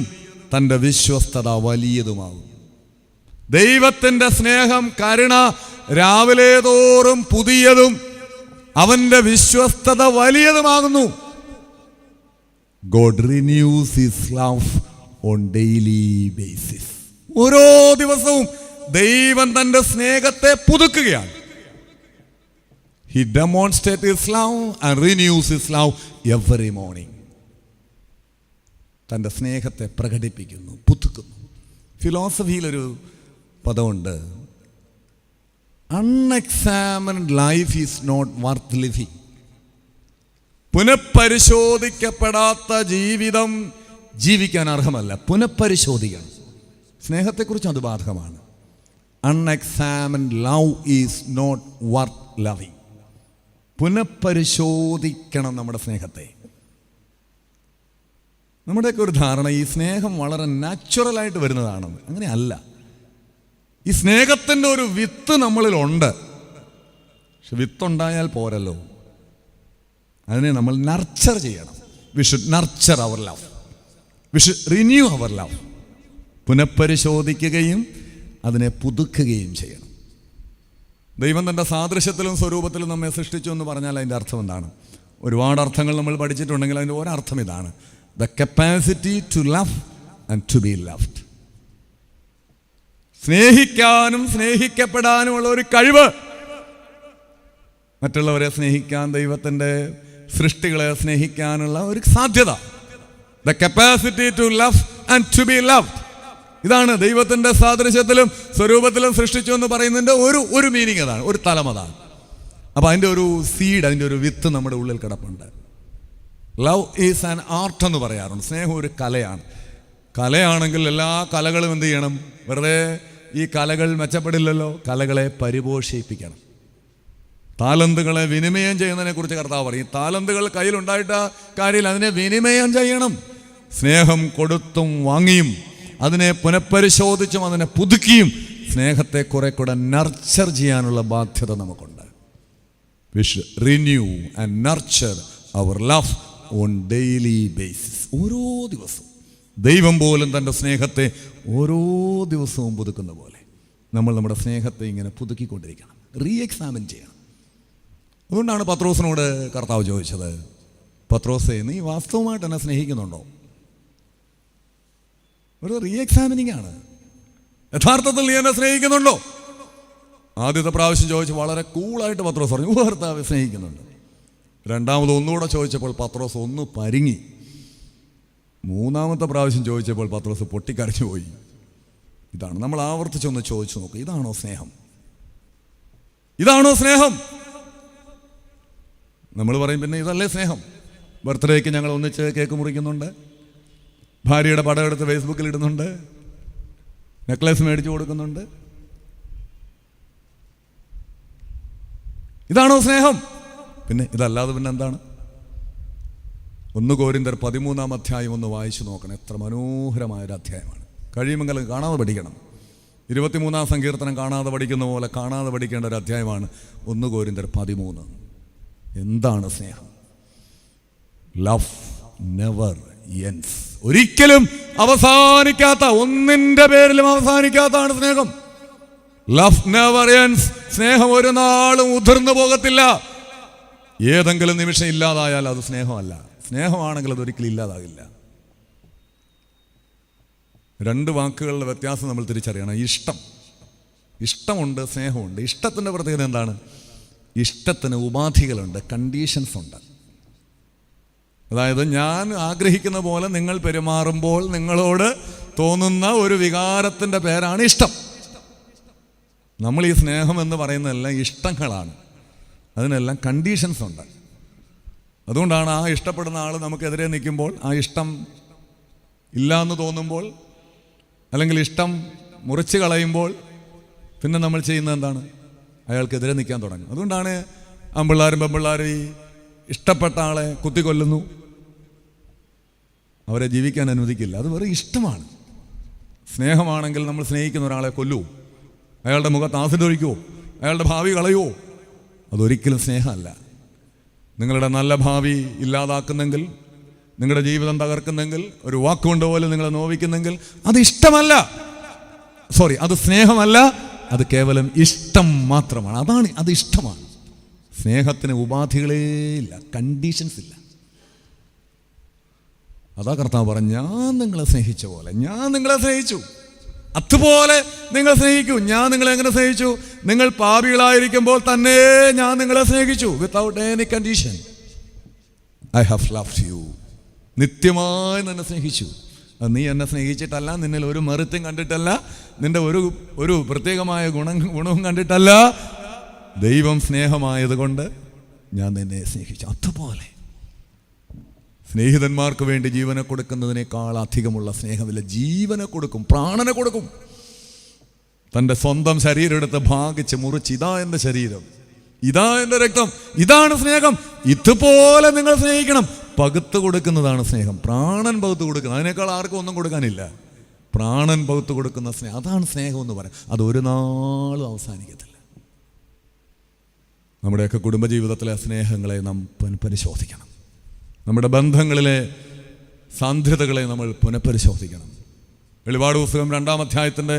തൻ്റെ വിശ്വസ്തത വലിയതുമാകും. ദൈവത്തിൻ്റെ സ്നേഹം, കരുണ രാവിലെ തോറും പുതിയതും അവൻ്റെ വിശ്വസ്തത വലിയതുമാകുന്നു. God renews his love on daily basis. ഓരോ ദിവസവും ദൈവം തൻ്റെ സ്നേഹത്തെ പുതുക്കുകയാണ്. He demonstrates his love and renews his love every morning. തൻ്റെ സ്നേഹത്തെ പ്രകടിപ്പിക്കുന്നു, പുതുക്കുന്നു. ഫിലോസഫിയിലൊരു പദമുണ്ട്, unexamined life is not worth living. പുനഃപരിശോധിക്കപ്പെടാത്ത ജീവിതം ജീവിക്കാൻ അർഹമല്ല. പുനഃപരിശോധിക്കണം. സ്നേഹത്തെക്കുറിച്ച് അത് ബാധകമാണ്. Unexamined love is not worth loving. പുനഃപരിശോധിക്കണം നമ്മുടെ സ്നേഹത്തെ. നമ്മുടെയൊക്കെ ഒരു ധാരണ ഈ സ്നേഹം വളരെ നാച്ചുറലായിട്ട് വരുന്നതാണെന്ന്. അങ്ങനെയല്ല. ഈ സ്നേഹത്തിൻ്റെ ഒരു വിത്ത് നമ്മളിലുണ്ട്. പക്ഷെ വിത്തുണ്ടായാൽ പോരല്ലോ, അതിനെ നമ്മൾ നർച്ചർ ചെയ്യണം. We should nurture our love, we should renew our love. പുനഃപരിശോധിക്കുകയും അതിനെ പുതുക്കുകയും ചെയ്യണം. ദൈവം തൻ്റെ സാദൃശ്യത്തിലും സ്വരൂപത്തിലും നമ്മെ സൃഷ്ടിച്ചു എന്ന് പറഞ്ഞാൽ അതിൻ്റെ അർത്ഥം എന്താണ്? ഒരുപാട് അർത്ഥങ്ങൾ നമ്മൾ പഠിച്ചിട്ടുണ്ടെങ്കിൽ അതിൻ്റെ ഒരർത്ഥം ഇതാണ്: the capacity to love and to be loved. സ്നേഹിക്കാനും സ്നേഹിക്കപ്പെടാനുമുള്ള ഒരു കഴിവ്, മറ്റുള്ളവരെ സ്നേഹിക്കാൻ, ദൈവത്തിൻ്റെ സൃഷ്ടികളെ സ്നേഹിക്കാനുള്ള ഒരു സാധ്യത. The capacity to love and to be loved. ഇതാണ് ദൈവത്തിൻ്റെ സാദൃശ്യത്തിലും സ്വരൂപത്തിലും സൃഷ്ടിച്ചു എന്ന് പറയുന്നതിൻ്റെ ഒരു മീനിങ് അതാണ്, ഒരു തലം അതാണ്. അപ്പം അതിൻ്റെ ഒരു സീഡ്, അതിൻ്റെ ഒരു വിത്ത് നമ്മുടെ ഉള്ളിൽ കിടപ്പുണ്ട്. ലവ് ഈസ് ആൻ ആർട്ട് എന്ന് പറയാറുണ്ട്. സ്നേഹം ഒരു കലയാണ്. കലയാണെങ്കിൽ എല്ലാ കലകളും എന്ത് ചെയ്യണം? വെറുതെ ഈ കലകൾ മെച്ചപ്പെടില്ലല്ലോ, കലകളെ പരിപോഷിപ്പിക്കണം. താലന്തുകളെ വിനിമയം ചെയ്യുന്നതിനെ കുറിച്ച് കർത്താവ് പറയും. താലന്തുകൾ കയ്യിലുണ്ടായിട്ട് കാര്യമില്ല, അതിനെ വിനിമയം ചെയ്യണം. സ്നേഹം കൊടുത്തും വാങ്ങിയും അതിനെ പുനഃപരിശോധിച്ചും അതിനെ പുതുക്കിയും സ്നേഹത്തെ കുറെ കൂടെ നർച്ചർ ചെയ്യാനുള്ള ബാധ്യത നമുക്കുണ്ട്. We should renew and nurture our love on daily basis. ഓരോ ദിവസവും ദൈവം പോലും തൻ്റെ സ്നേഹത്തെ ഓരോ ദിവസവും പുതുക്കുന്ന പോലെ നമ്മൾ നമ്മുടെ സ്നേഹത്തെ ഇങ്ങനെ പുതുക്കിക്കൊണ്ടിരിക്കണം, റീ എക്സാമിൻ ചെയ്യണം. അതുകൊണ്ടാണ് പത്രോസിനോട് കർത്താവ് ചോദിച്ചത്, പത്രോസേ, നീ വാസ്തവമായിട്ട് എന്നെ സ്നേഹിക്കുന്നുണ്ടോ? ഒരു റീ എക്സാമിനിങ് ആണ്. യഥാർത്ഥത്തിൽ നീ എന്നെ സ്നേഹിക്കുന്നുണ്ടോ? ആദ്യത്തെ പ്രാവശ്യം ചോദിച്ച് വളരെ കൂളായിട്ട് പത്രോസ് പറഞ്ഞു, കർത്താവ് സ്നേഹിക്കുന്നുണ്ട്. രണ്ടാമത് ഒന്നുകൂടെ ചോദിച്ചപ്പോൾ പത്രോസ് ഒന്ന് പരിങ്ങി. മൂന്നാമത്തെ പ്രാവശ്യം ചോദിച്ചപ്പോൾ പത്രോസ് പൊട്ടിക്കരഞ്ഞു പോയി. ഇതാണ് നമ്മൾ ആവർത്തിച്ചൊന്ന് ചോദിച്ചു നോക്കുക, ഇതാണോ സ്നേഹം? ഇതാണോ സ്നേഹം? നമ്മൾ പറയും, പിന്നെ ഇതല്ലേ സ്നേഹം? ബർത്ത്ഡേക്ക് ഞങ്ങൾ ഒന്നിച്ച് കേക്ക് മുറിക്കുന്നുണ്ട്, ഭാര്യയുടെ പടം എടുത്ത് ഫേസ്ബുക്കിൽ ഇടുന്നുണ്ട്, നെക്ലേസ് മേടിച്ചു കൊടുക്കുന്നുണ്ട്. ഇതാണോ സ്നേഹം? പിന്നെ ഇതല്ലാതെ പിന്നെ എന്താണ്? 1 കൊരിന്ത്യർ 13-ാം അധ്യായം ഒന്ന് വായിച്ചു നോക്കണം. എത്ര മനോഹരമായൊരു അധ്യായമാണ്. കഴിയുമെങ്കിൽ കാണാതെ പഠിക്കണം. 23-ാം സങ്കീർത്തനം കാണാതെ പഠിക്കുന്ന പോലെ കാണാതെ പഠിക്കേണ്ട ഒരു അധ്യായമാണ് 1 കൊരിന്ത്യർ 13. എന്താണ് സ്നേഹം? Love never ends. ഒരിക്കലും അവസാനിക്കാത്ത, ഒന്നിൻ്റെ പേരിലും അവസാനിക്കാത്തതാണ് സ്നേഹം. Love never ends. സ്നേഹം ഒരു നാളും ഉതിർന്നു പോകത്തില്ല. ഏതെങ്കിലും നിമിഷം ഇല്ലാതായാൽ അത് സ്നേഹമല്ല. സ്നേഹമാണെങ്കിൽ അതൊരിക്കലും ഇല്ലാതാകില്ല. 2 വാക്കുകളുടെ വ്യത്യാസം നമ്മൾ തിരിച്ചറിയണം. ഇഷ്ടമുണ്ട്, സ്നേഹമുണ്ട്. ഇഷ്ടത്തിൻ്റെ പ്രത്യേകത എന്താണ്? ഇഷ്ടത്തിന് ഉപാധികളുണ്ട്, കണ്ടീഷൻസ് ഉണ്ട്. അതായത് ഞാൻ ആഗ്രഹിക്കുന്ന പോലെ നിങ്ങൾ പെരുമാറുമ്പോൾ നിങ്ങളോട് തോന്നുന്ന ഒരു വികാരത്തിൻ്റെ പേരാണ് ഇഷ്ടം. നമ്മൾ ഈ സ്നേഹം എന്ന് പറയുന്നതെല്ലാം ഇഷ്ടങ്ങളാണ്, അതിനെല്ലാം കണ്ടീഷൻസ് ഉണ്ട്. അതുകൊണ്ടാണ് ആ ഇഷ്ടപ്പെടുന്ന ആൾ നമുക്കെതിരെ നിൽക്കുമ്പോൾ, ആ ഇഷ്ടം ഇല്ലയെന്ന് തോന്നുമ്പോൾ, അല്ലെങ്കിൽ ഇഷ്ടം മുറിച്ച് കളയുമ്പോൾ പിന്നെ നമ്മൾ ചെയ്യുന്നത് എന്താണ്? അയാൾക്കെതിരെ നിൽക്കാൻ തുടങ്ങും. അതുകൊണ്ടാണ് ആൺപിള്ളാരും പെൺപിള്ളാരും ഈ ഇഷ്ടപ്പെട്ട ആളെ കുത്തിക്കൊല്ലുന്നു, അവരെ ജീവിക്കാൻ അനുവദിക്കില്ല. അത് വെറും ഇഷ്ടമാണ്. സ്നേഹമാണെങ്കിൽ നമ്മൾ സ്നേഹിക്കുന്ന ഒരാളെ കൊല്ലുമോ? അയാളുടെ മുഖത്ത് ആസിഡ് ഒഴിക്കുമോ? അയാളുടെ ഭാവി കളയുമോ? അതൊരിക്കലും സ്നേഹമല്ല. നിങ്ങളുടെ നല്ല ഭാവി ഇല്ലാതാക്കുന്നെങ്കിൽ, നിങ്ങളുടെ ജീവിതം തകർക്കുന്നെങ്കിൽ, ഒരു വാക്കുകൊണ്ട് പോലും നിങ്ങളെ നോവിക്കുന്നെങ്കിൽ അത് ഇഷ്ടമല്ല. അത് സ്നേഹമല്ല, അത് കേവലം ഇഷ്ടം മാത്രമാണ്. അത് ഇഷ്ടമാണ്. സ്നേഹത്തിന് ഉപാധികളേ ഇല്ല, കണ്ടീഷൻസ് ഇല്ല. അതാ കർത്താവ് പറഞ്ഞു, ഞാൻ നിങ്ങളെ സ്നേഹിച്ച പോലെ ഞാൻ നിങ്ങളെ സ്നേഹിച്ചു, അതുപോലെ നിങ്ങൾ സ്നേഹിക്കൂ. ഞാൻ നിങ്ങളെ എങ്ങനെ സ്നേഹിച്ചു? നിങ്ങൾ പാപികളായിരിക്കുമ്പോൾ തന്നെ ഞാൻ നിങ്ങളെ സ്നേഹിച്ചു. Without any condition I have loved U. നിത്യമായി നിന്നെ സ്നേഹിച്ചു. അത് നീ എന്നെ സ്നേഹിച്ചിട്ടല്ല, നിന്നിൽ ഒരു മെറിറ്റും കണ്ടിട്ടല്ല, നിന്റെ ഒരു പ്രത്യേകമായ ഗുണവും കണ്ടിട്ടല്ല. ദൈവം സ്നേഹമായതുകൊണ്ട് ഞാൻ നിന്നെ സ്നേഹിച്ചു. അതുപോലെ സ്നേഹിതന്മാർക്ക് വേണ്ടി ജീവനെ കൊടുക്കുന്നതിനേക്കാൾ അധികമുള്ള സ്നേഹമില്ല. ജീവനെ കൊടുക്കും, പ്രാണനെ കൊടുക്കും. തൻ്റെ സ്വന്തം ശരീരം എടുത്ത് ഭാഗിച്ച് മുറിച്ച്, ഇതാ എൻ്റെ ശരീരം, ഇതാ എൻ്റെ രക്തം, ഇതാണ് സ്നേഹം, ഇതുപോലെ നിങ്ങൾ സ്നേഹിക്കണം. പകുത്ത് കൊടുക്കുന്നതാണ് സ്നേഹം. പ്രാണൻ പകുത്ത് കൊടുക്കുന്നത്, അതിനേക്കാൾ ആർക്കും ഒന്നും കൊടുക്കാനില്ല. പ്രാണൻ പകുത്ത് കൊടുക്കുന്ന സ്നേഹം, അതാണ് സ്നേഹം എന്ന് പറയാം. അതൊരു നാളും അവസാനിക്കത്തില്ല. നമ്മുടെയൊക്കെ കുടുംബജീവിതത്തിലെ സ്നേഹങ്ങളെ നാം പുനഃപരിശോധിക്കണം. നമ്മുടെ ബന്ധങ്ങളിലെ സാന്ദ്രതകളെ നമ്മൾ പുനഃപരിശോധിക്കണം. വെളിപാട് പുസ്തകം 2-ാം അധ്യായത്തിൻ്റെ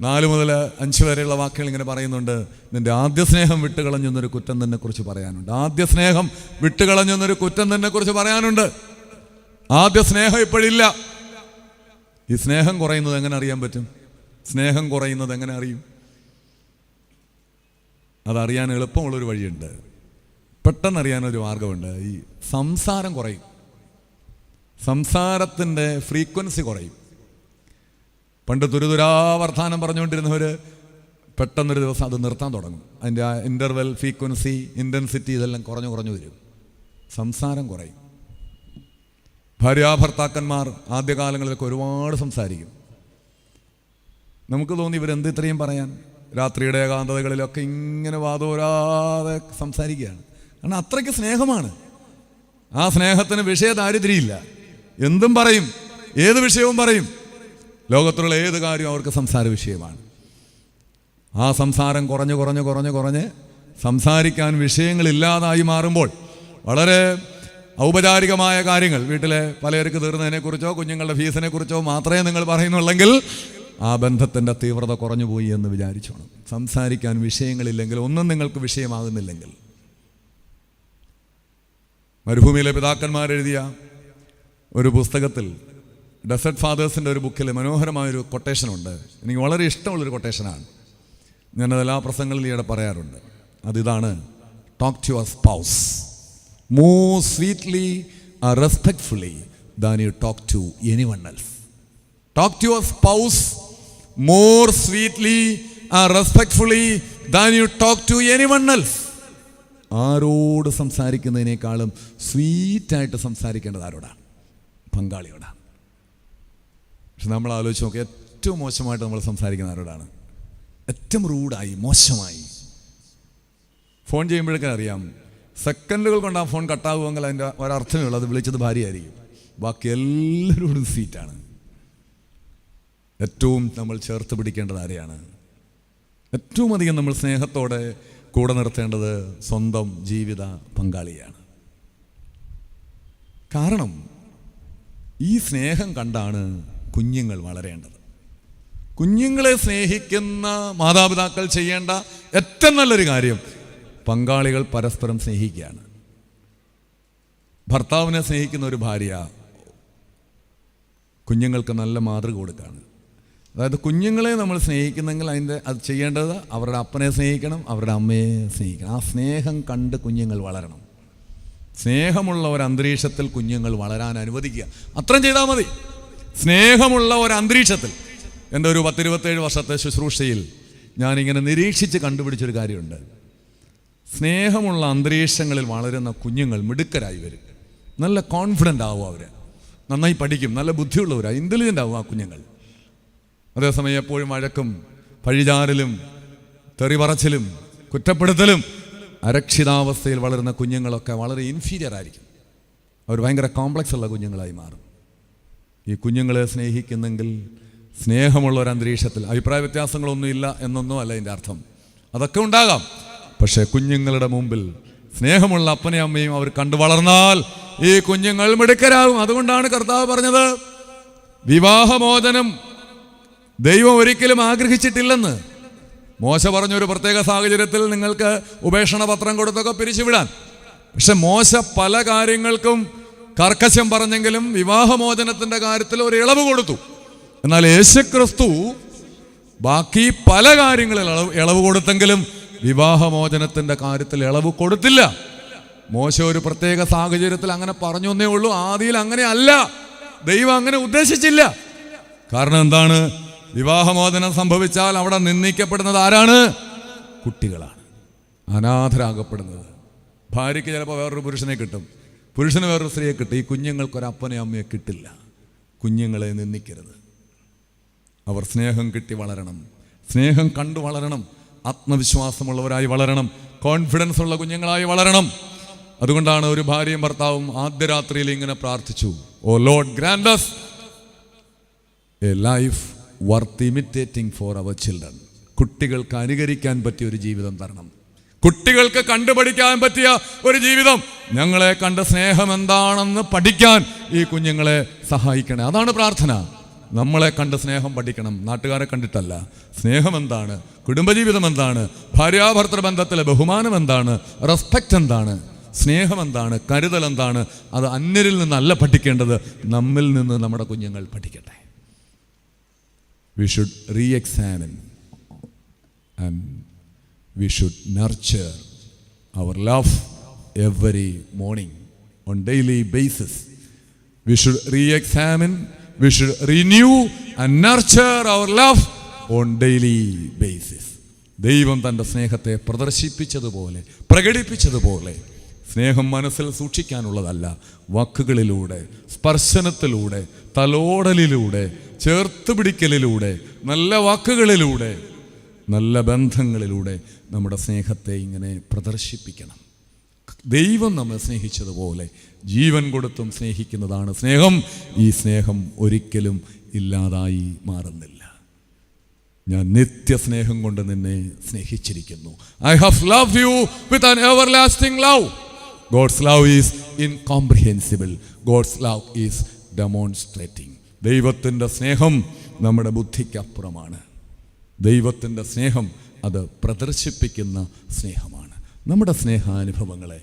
4 മുതൽ 5 വരെയുള്ള വാക്കുകൾ ഇങ്ങനെ പറയുന്നുണ്ട്. നിന്റെ ആദ്യ സ്നേഹം വിട്ടുകളഞ്ഞെന്നൊരു കുറ്റം തന്നെ കുറിച്ച് പറയാനുണ്ട്. ആദ്യ സ്നേഹം വിട്ടുകളഞ്ഞെന്നൊരു കുറ്റം തന്നെ കുറിച്ച് പറയാനുണ്ട്. ആദ്യ സ്നേഹം ഇപ്പോഴില്ല. ഈ സ്നേഹം കുറയുന്നത് എങ്ങനെ അറിയാൻ പറ്റും? സ്നേഹം കുറയുന്നത് എങ്ങനെ അറിയും? അതറിയാൻ എളുപ്പമുള്ളൊരു വഴിയുണ്ട്. പെട്ടെന്നറിയാനൊരു മാർഗമുണ്ട്. ഈ സംസാരം കുറയും. സംസാരത്തിൻ്റെ ഫ്രീക്വൻസി കുറയും. പണ്ട് തുരുതുരാ വർത്താനം പറഞ്ഞുകൊണ്ടിരുന്നവർ പെട്ടെന്നൊരു ദിവസം അത് നിർത്താൻ തുടങ്ങും. അതിൻ്റെ ആ ഇൻ്റർവെൽ, ഫ്രീക്വൻസി, ഇൻറ്റൻസിറ്റി ഇതെല്ലാം കുറഞ്ഞു വരും. സംസാരം കുറയും. ഭാര്യാഭർത്താക്കന്മാർ ആദ്യകാലങ്ങളിലൊക്കെ ഒരുപാട് സംസാരിക്കും. നമുക്ക് തോന്നി ഇവരെന്ത് ഇത്രയും പറയാൻ. രാത്രിയുടെ ഏകാന്തതകളിലൊക്കെ ഇങ്ങനെ വാതോരാതെ സംസാരിക്കുകയാണ്. കാരണം അത്രയ്ക്ക് സ്നേഹമാണ്. ആ സ്നേഹത്തിന് വിഷയദാരിദ്ര്യമില്ല. എന്തും പറയും, ഏത് വിഷയവും പറയും. ലോകത്തിലുള്ള ഏത് കാര്യവും അവർക്ക് സംസാര വിഷയമാണ്. ആ സംസാരം കുറഞ്ഞ് സംസാരിക്കാൻ വിഷയങ്ങളില്ലാതായി മാറുമ്പോൾ വളരെ ഔപചാരികമായ കാര്യങ്ങൾ, വീട്ടിലെ പലചരക്ക് തീർന്നതിനെക്കുറിച്ചോ കുഞ്ഞുങ്ങളുടെ ഫീസിനെ കുറിച്ചോ മാത്രമേ നിങ്ങൾ പറയുന്നുള്ളെങ്കിൽ ആ ബന്ധത്തിൻ്റെ തീവ്രത കുറഞ്ഞുപോയി എന്ന് വിചാരിച്ചോണം. സംസാരിക്കാൻ വിഷയങ്ങളില്ലെങ്കിൽ, ഒന്നും നിങ്ങൾക്ക് വിഷയമാകുന്നില്ലെങ്കിൽ. മരുഭൂമിയിലെ പിതാക്കന്മാരെഴുതിയ ഒരു പുസ്തകത്തിൽ, ഡെസേർട്ട് ഫാദേഴ്സിൻ്റെ ഒരു ബുക്കിൽ മനോഹരമായൊരു കൊട്ടേഷനുണ്ട്. എനിക്ക് വളരെ ഇഷ്ടമുള്ളൊരു കൊട്ടേഷനാണ്. ഞാനത് എല്ലാ പ്രസംഗങ്ങളിലും ഈയിടെ പറയാറുണ്ട്. അതിതാണ്: talk to your spouse more sweetly or respectfully than you talk to anyone else. Talk to your spouse more sweetly or respectfully than you talk to anyone else. ആരോട് സംസാരിക്കുന്നതിനേക്കാളും സ്വീറ്റായിട്ട് സംസാരിക്കേണ്ടത് ആരോടാണ്? പങ്കാളിയോടാണ്. പക്ഷെ നമ്മൾ ആലോചിച്ച് നോക്കുക, ഏറ്റവും മോശമായിട്ട് നമ്മൾ സംസാരിക്കുന്ന ആരോടാണ്? ഏറ്റവും റൂഡായി, മോശമായി. ഫോൺ ചെയ്യുമ്പോഴേക്കും അറിയാം, സെക്കൻഡുകൾ കൊണ്ട് ആ ഫോൺ കട്ടാകുമെങ്കിൽ അതിൻ്റെ ഒരർത്ഥമേ ഉള്ളൂ, അത് വിളിച്ചത് ഭാര്യയായിരിക്കും. ബാക്കി എല്ലാവരോടും സ്വീറ്റാണ്. ഏറ്റവും നമ്മൾ ചേർത്ത് പിടിക്കേണ്ടത് ആരെയാണ്? ഏറ്റവും അധികം നമ്മൾ സ്നേഹത്തോടെ കൂടെ നിർത്തേണ്ടത് സ്വന്തം ജീവിത പങ്കാളിയാണ്. കാരണം ഈ സ്നേഹം കണ്ടാണ് കുഞ്ഞുങ്ങൾ വളരേണ്ടത്. കുഞ്ഞുങ്ങളെ സ്നേഹിക്കുന്ന മാതാപിതാക്കൾ ചെയ്യേണ്ട ഏറ്റവും നല്ലൊരു കാര്യം പങ്കാളികൾ പരസ്പരം സ്നേഹിക്കുകയാണ്. ഭർത്താവിനെ സ്നേഹിക്കുന്ന ഒരു ഭാര്യ കുഞ്ഞുങ്ങൾക്ക് നല്ല മാതൃക കൊടുക്കുകയാണ്. അതായത് കുഞ്ഞുങ്ങളെ നമ്മൾ സ്നേഹിക്കുന്നെങ്കിൽ അത് ചെയ്യേണ്ടത് അവരുടെ അപ്പനെ സ്നേഹിക്കണം, അവരുടെ അമ്മയെ സ്നേഹിക്കണം. ആ സ്നേഹം കണ്ട് കുഞ്ഞുങ്ങൾ വളരണം. സ്നേഹമുള്ള ഒരു അന്തരീക്ഷത്തിൽ കുഞ്ഞുങ്ങൾ വളരാൻ അനുവദിക്കുക. അത്രയും ചെയ്താൽ മതി. സ്നേഹമുള്ള ഒരു അന്തരീക്ഷത്തിൽ. എൻ്റെ ഒരു 10-27 വർഷത്തെ ശുശ്രൂഷയിൽ ഞാനിങ്ങനെ നിരീക്ഷിച്ച് കണ്ടുപിടിച്ചൊരു കാര്യമുണ്ട്. സ്നേഹമുള്ള അന്തരീക്ഷങ്ങളിൽ വളരുന്ന കുഞ്ഞുങ്ങൾ മിടുക്കരായി വരും. നല്ല കോൺഫിഡൻ്റ് ആവും. അവർ നന്നായി പഠിക്കും, നല്ല ബുദ്ധിയുള്ളവരാണ്, ഇൻ്റലിജൻ്റ് ആവും ആ കുഞ്ഞുങ്ങൾ. അതേസമയം എപ്പോഴും വഴക്കും പഴിചാരലും തെറിപറച്ചിലും കുറ്റപ്പെടുത്തലും അരക്ഷിതാവസ്ഥയിൽ വളരുന്ന കുഞ്ഞുങ്ങളൊക്കെ വളരെ ഇൻഫീരിയർ ആയിരിക്കും. അവർ ഭയങ്കര കോംപ്ലക്സ് ഉള്ള കുഞ്ഞുങ്ങളായി മാറും. ഈ കുഞ്ഞുങ്ങളെ സ്നേഹിക്കുന്നെങ്കിൽ സ്നേഹമുള്ള ഒരു അന്തരീക്ഷത്തിൽ, അഭിപ്രായ വ്യത്യാസങ്ങളൊന്നുമില്ല എന്നൊന്നും അല്ല ഇതിൻ്റെ അർത്ഥം, അതൊക്കെ ഉണ്ടാകാം. പക്ഷേ കുഞ്ഞുങ്ങളുടെ മുമ്പിൽ സ്നേഹമുള്ള അപ്പനെയും അമ്മയും അവർ കണ്ടു വളർന്നാൽ ഈ കുഞ്ഞുങ്ങൾ മിടുക്കരാകും. അതുകൊണ്ടാണ് കർത്താവ് പറഞ്ഞത്, വിവാഹമോചനം ദൈവം ഒരിക്കലും ആഗ്രഹിച്ചിട്ടില്ലെന്ന്. മോശ പറഞ്ഞൊരു പ്രത്യേക സാഹചര്യത്തിൽ നിങ്ങൾക്ക് ഉപേക്ഷണ പത്രം കൊടുത്തൊക്കെ പിരിച്ചുവിടാൻ. പക്ഷെ മോശ പല കാര്യങ്ങൾക്കും കർക്കശം പറഞ്ഞെങ്കിലും വിവാഹമോചനത്തിൻ്റെ കാര്യത്തിൽ ഒരു ഇളവ് കൊടുത്തു. എന്നാൽ യേശുക്രിസ്തു ബാക്കി പല കാര്യങ്ങളിൽ ഇളവ് കൊടുത്തെങ്കിലും വിവാഹമോചനത്തിൻ്റെ കാര്യത്തിൽ ഇളവ് കൊടുത്തില്ല. മോശ ഒരു പ്രത്യേക സാഹചര്യത്തിൽ അങ്ങനെ പറഞ്ഞു എന്നേ ഉള്ളൂ. ആദിയിൽ അങ്ങനെ അല്ല, ദൈവം അങ്ങനെ ഉദ്ദേശിച്ചില്ല. കാരണം എന്താണ്? വിവാഹമോചനം സംഭവിച്ചാൽ അവിടെ നിന്ദിക്കപ്പെടുന്നത് ആരാണ്? കുട്ടികളാണ്, അനാഥരാകപ്പെടുന്നത്. ഭാര്യയ്ക്ക് ചിലപ്പോൾ വേറൊരു പുരുഷനെ കിട്ടും, പുരുഷന് വേറൊരു സ്ത്രീയെ കിട്ടും. ഈ കുഞ്ഞുങ്ങൾക്കൊരു അപ്പനെ അമ്മയെ കിട്ടില്ല. കുഞ്ഞുങ്ങളെ നിന്ദിക്കരുത്. അവർ സ്നേഹം കിട്ടി വളരണം, സ്നേഹം കണ്ടു വളരണം, ആത്മവിശ്വാസമുള്ളവരായി വളരണം, കോൺഫിഡൻസ് ഉള്ള കുഞ്ഞുങ്ങളായി വളരണം. അതുകൊണ്ടാണ് ഒരു ഭാര്യയും ഭർത്താവും ആദ്യ രാത്രിയിൽ ഇങ്ങനെ പ്രാർത്ഥിച്ചു, oh lord grant us a life worth imitating for our children. കുട്ടികൾക്ക് അനുകരിക്കാൻ പറ്റിയ ഒരു ജീവിതം തരണം, കുട്ടികൾക്ക് കണ്ടുപഠിക്കാൻ പറ്റിയ ഒരു ജീവിതം, ഞങ്ങളെ കണ്ട സ്നേഹം എന്താണെന്ന് പഠിക്കാൻ ഈ കുഞ്ഞുങ്ങളെ സഹായിക്കണേ. അതാണ് പ്രാർത്ഥന. നമ്മളെ കണ്ട് സ്നേഹം പഠിക്കണം, നാട്ടുകാരെ കണ്ടിട്ടല്ല. സ്നേഹം എന്താണ്, കുടുംബജീവിതം എന്താണ്, ഭാര്യാഭർത്തൃ ബന്ധത്തിലെ ബഹുമാനം എന്താണ്, റെസ്പെക്റ്റ് എന്താണ്, സ്നേഹം എന്താണ്, കരുതൽ എന്താണ്, അത് അന്യരിൽ നിന്നല്ല പഠിക്കേണ്ടത്, നമ്മിൽ നിന്ന് നമ്മുടെ കുഞ്ഞുങ്ങൾ പഠിക്കട്ടെ. We should re-examine and we should nurture our love every morning on daily basis. We should re-examine, we should renew and nurture our love on daily basis. ദൈവം തൻ്റെ സ്നേഹത്തെ പ്രദർശിപ്പിച്ചതുപോലെ, പ്രകടിപ്പിച്ചതുപോലെ സ്നേഹം മനസ്സിൽ സൂക്ഷിക്കാനുള്ളതല്ല, വാക്കുകളിലൂടെ, സ്പർശനത്തിലൂടെ, തലോടലിലൂടെ, ചേർത്ത് പിടിക്കലിലൂടെ, നല്ല വാക്കുകളിലൂടെ, നല്ല ബന്ധങ്ങളിലൂടെ നമ്മുടെ സ്നേഹത്തെ ഇങ്ങനെ പ്രദർശിപ്പിക്കണം. ദൈവം നമ്മെ സ്നേഹിച്ചതുപോലെ ജീവൻ കൊടുത്തും സ്നേഹിക്കുന്നതാണ് സ്നേഹം. ഈ സ്നേഹം ഒരിക്കലും ഇല്ലാതായി മാറുന്നില്ല. ഞാൻ നിത്യസ്നേഹം കൊണ്ട് നിന്നെ സ്നേഹിച്ചിരിക്കുന്നു. I have loved you with an everlasting love. God's love is incomprehensible. God's love is demonstrating. ദൈവത്തിൻ്റെ സ്നേഹം നമ്മുടെ ബുദ്ധിക്കപ്പുറമാണ്. ദൈവത്തിൻ്റെ സ്നേഹം അത് പ്രദർശിപ്പിക്കുന്ന സ്നേഹമാണ്. നമ്മുടെ സ്നേഹാനുഭവങ്ങളെ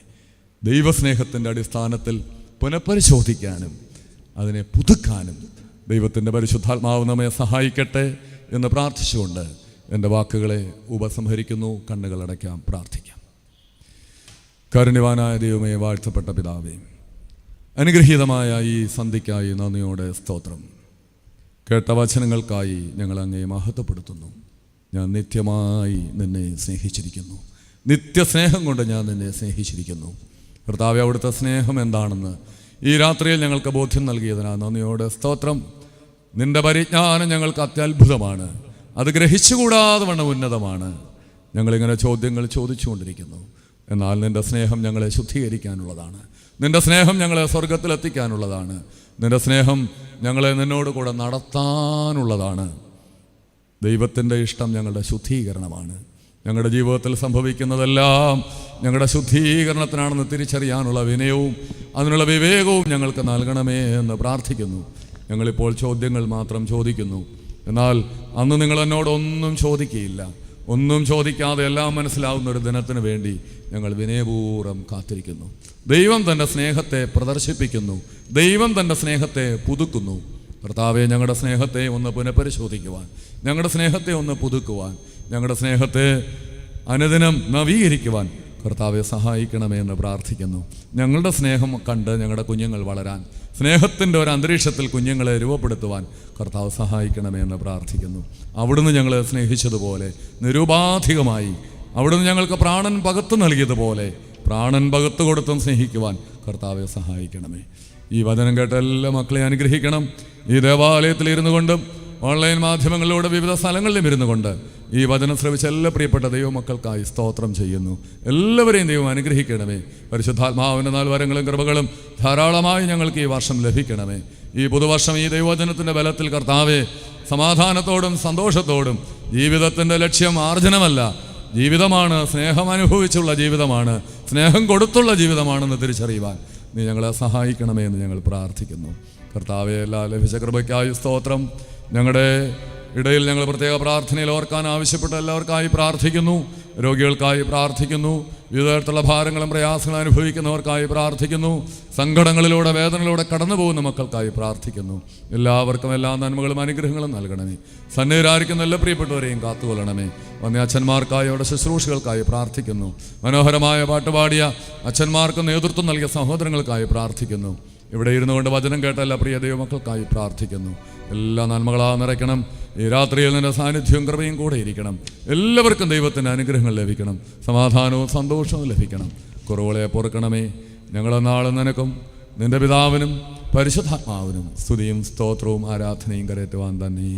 ദൈവസ്നേഹത്തിൻ്റെ അടിസ്ഥാനത്തിൽ പുനഃപരിശോധിക്കാനും അതിനെ പുതുക്കാനും ദൈവത്തിൻ്റെ പരിശുദ്ധാത്മാവ് നമ്മെ സഹായിക്കട്ടെ എന്ന് പ്രാർത്ഥിച്ചുകൊണ്ട് എൻ്റെ വാക്കുകളെ ഉപസംഹരിക്കുന്നു. കണ്ണുകൾ അടയ്ക്കാം, പ്രാർത്ഥിക്കാം. കാരുണ്യവാനായ ദൈവമേ, വാഴ്ത്തപ്പെട്ട പിതാവേ, അനുഗ്രഹീതമായ ഈ സന്ധ്യയ്ക്കായി നന്ദിയോടെ സ്തോത്രം. കേട്ട വചനങ്ങൾക്കായി ഞങ്ങൾ അങ്ങയെ മഹത്വപ്പെടുത്തുന്നു. ഞാൻ നിത്യമായി നിന്നെ സ്നേഹിച്ചിരിക്കുന്നു. നിത്യസ്നേഹം കൊണ്ട് ഞാൻ നിന്നെ സ്നേഹിച്ചിരിക്കുന്നു. കർത്താവേ, അവിടുത്തെ സ്നേഹം എന്താണെന്ന് ഈ രാത്രിയിൽ ഞങ്ങൾക്ക് ബോധ്യം നൽകിയതിനാൽ നന്ദിയോടെ സ്തോത്രം. നിന്റെ പരിജ്ഞാനം ഞങ്ങൾക്ക് അത്യത്ഭുതമാണ്. അത് ഗ്രഹിച്ചുകൂടാതെ വണ്ണം ഉന്നതമാണ്. ഞങ്ങളിങ്ങനെ ചോദ്യങ്ങൾ ചോദിച്ചുകൊണ്ടിരിക്കുന്നു. എന്നാൽ നിന്റെ സ്നേഹം ഞങ്ങളെ ശുദ്ധീകരിക്കാനുള്ളതാണ്. നിന്റെ സ്നേഹം ഞങ്ങളെ സ്വർഗത്തിലെത്തിക്കാനുള്ളതാണ്. നിന്റെ സ്നേഹം ഞങ്ങളെ നിന്നോട് കൂടെ നടത്താനുള്ളതാണ്. ദൈവത്തിൻ്റെ ഇഷ്ടം ഞങ്ങളുടെ ശുദ്ധീകരണമാണ്. ഞങ്ങളുടെ ജീവിതത്തിൽ സംഭവിക്കുന്നതെല്ലാം ഞങ്ങളുടെ ശുദ്ധീകരണത്തിനാണെന്ന് തിരിച്ചറിയാനുള്ള വിനയവും അതിനുള്ള വിവേകവും ഞങ്ങൾക്ക് നൽകണമേ എന്ന് പ്രാർത്ഥിക്കുന്നു. ഞങ്ങളിപ്പോൾ ചോദ്യങ്ങൾ മാത്രം ചോദിക്കുന്നു. എന്നാൽ അന്ന് നിങ്ങൾ എന്നോടൊന്നും ചോദിക്കുകയില്ല. ഒന്നും ചോദിക്കാതെ എല്ലാം മനസ്സിലാവുന്ന ഒരു ദിനത്തിന് വേണ്ടി ഞങ്ങൾ വിനയപൂർവ്വം കാത്തിരിക്കുന്നു. ദൈവം തൻ്റെ സ്നേഹത്തെ പ്രദർശിപ്പിക്കുന്നു. ദൈവം തൻ്റെ സ്നേഹത്തെ പുതുക്കുന്നു. കർത്താവെ, ഞങ്ങളുടെ സ്നേഹത്തെ ഒന്ന് പുനഃപരിശോധിക്കുവാൻ, ഞങ്ങളുടെ സ്നേഹത്തെ ഒന്ന് പുതുക്കുവാൻ, ഞങ്ങളുടെ സ്നേഹത്തെ അനുദിനം നവീകരിക്കുവാൻ കർത്താവെ സഹായിക്കണമേ എന്ന് പ്രാർത്ഥിക്കുന്നു. ഞങ്ങളുടെ സ്നേഹം കണ്ട് ഞങ്ങളുടെ കുഞ്ഞുങ്ങൾ വളരാൻ, സ്നേഹത്തിൻ്റെ ഒരു അന്തരീക്ഷത്തിൽ കുഞ്ഞുങ്ങളെ രൂപപ്പെടുത്തുവാൻ കർത്താവ് സഹായിക്കണമേ എന്ന് പ്രാർത്ഥിക്കുന്നു. അവിടുന്ന് ഞങ്ങളെ സ്നേഹിച്ചതുപോലെ നിരുപാധികമായി അവിടുന്ന് ഞങ്ങൾക്ക് പ്രാണൻ പകത്ത് നൽകിയതുപോലെ പ്രാണൻ പകത്ത് കൊടുത്തും സ്നേഹിക്കുവാൻ കർത്താവെ സഹായിക്കണമേ. ഈ വചനം കേട്ട എല്ലാ മക്കളെ അനുഗ്രഹിക്കണം. ഈ ദേവാലയത്തിൽ ഇരുന്നു കൊണ്ടും ഓൺലൈൻ മാധ്യമങ്ങളിലൂടെ വിവിധ സ്ഥലങ്ങളിലും ഇരുന്നു കൊണ്ട് ഈ വചനം ശ്രവിച്ച എല്ലാ പ്രിയപ്പെട്ട ദൈവമക്കൾക്കായി സ്തോത്രം ചെയ്യുന്നു. എല്ലാവരെയും ദൈവം അനുഗ്രഹിക്കണമേ. പരിശുദ്ധാത്മാവിൻ്റെ 4 വരങ്ങളും കൃപകളും ധാരാളമായി ഞങ്ങൾക്ക് ഈ വർഷം ലഭിക്കണമേ. ഈ പുതുവർഷം ഈ ദൈവവചനത്തിൻ്റെ ബലത്തിൽ കർത്താവെ സമാധാനത്തോടും സന്തോഷത്തോടും, ജീവിതത്തിൻ്റെ ലക്ഷ്യം ആർജനമല്ല, ജീവിതമാണ്, സ്നേഹം അനുഭവിച്ചുള്ള ജീവിതമാണ്, സ്നേഹം കൊടുത്തുള്ള ജീവിതമാണെന്ന് തിരിച്ചറിയുവാൻ നീ ഞങ്ങളെ സഹായിക്കണമേ എന്ന് ഞങ്ങൾ പ്രാർത്ഥിക്കുന്നു. കർത്താവെ, എല്ലാ ലഭിച്ച കൃപയ്ക്കായി സ്തോത്രം. ഞങ്ങളുടെ ഇടയിൽ ഞങ്ങൾ പ്രത്യേക പ്രാർത്ഥനയിൽ ഓർക്കാൻ ആവശ്യപ്പെട്ട എല്ലാവർക്കായി പ്രാർത്ഥിക്കുന്നു. രോഗികൾക്കായി പ്രാർത്ഥിക്കുന്നു. വിവിധ തരത്തിലുള്ള ഭാരങ്ങളും പ്രയാസങ്ങളും അനുഭവിക്കുന്നവർക്കായി പ്രാർത്ഥിക്കുന്നു. സങ്കടങ്ങളിലൂടെ വേദനകളിലൂടെ കടന്നു പോകുന്ന മക്കൾക്കായി പ്രാർത്ഥിക്കുന്നു. എല്ലാവർക്കും എല്ലാ നന്മകളും അനുഗ്രഹങ്ങളും നൽകണമേ. സന്നിഹിതരായിരിക്കുന്ന എല്ലാ പ്രിയപ്പെട്ടവരെയും കാത്തുകൊള്ളണമേ. വന്ന അച്ഛന്മാർക്കായി അവരുടെ ശുശ്രൂഷകൾക്കായി പ്രാർത്ഥിക്കുന്നു. മനോഹരമായ പാട്ടുപാടിയ അച്ഛന്മാർക്ക് നേതൃത്വം നൽകിയ സഹോദരങ്ങൾക്കായി പ്രാർത്ഥിക്കുന്നു. ഇവിടെ ഇരുന്നു കൊണ്ട് വചനം കേട്ട എല്ലാ പ്രിയ ദൈവമക്കൾക്കായി പ്രാർത്ഥിക്കുന്നു. എല്ലാ നന്മകളാ നിറയ്ക്കണം. ഈ രാത്രിയിൽ നിന്റെ സാന്നിധ്യവും കൃപയും കൂടെ ഇരിക്കണം. എല്ലാവർക്കും ദൈവത്തിൻ്റെ അനുഗ്രഹങ്ങൾ ലഭിക്കണം. സമാധാനവും സന്തോഷവും ലഭിക്കണം. കുറവുകളെ പൊറുക്കണമേ. ഞങ്ങളെന്നാളും നിനക്കും നിന്റെ പിതാവിനും പരിശുദ്ധാത്മാവിനും സ്തുതിയും സ്തോത്രവും ആരാധനയും കരയറ്റുവാൻ തന്നെ.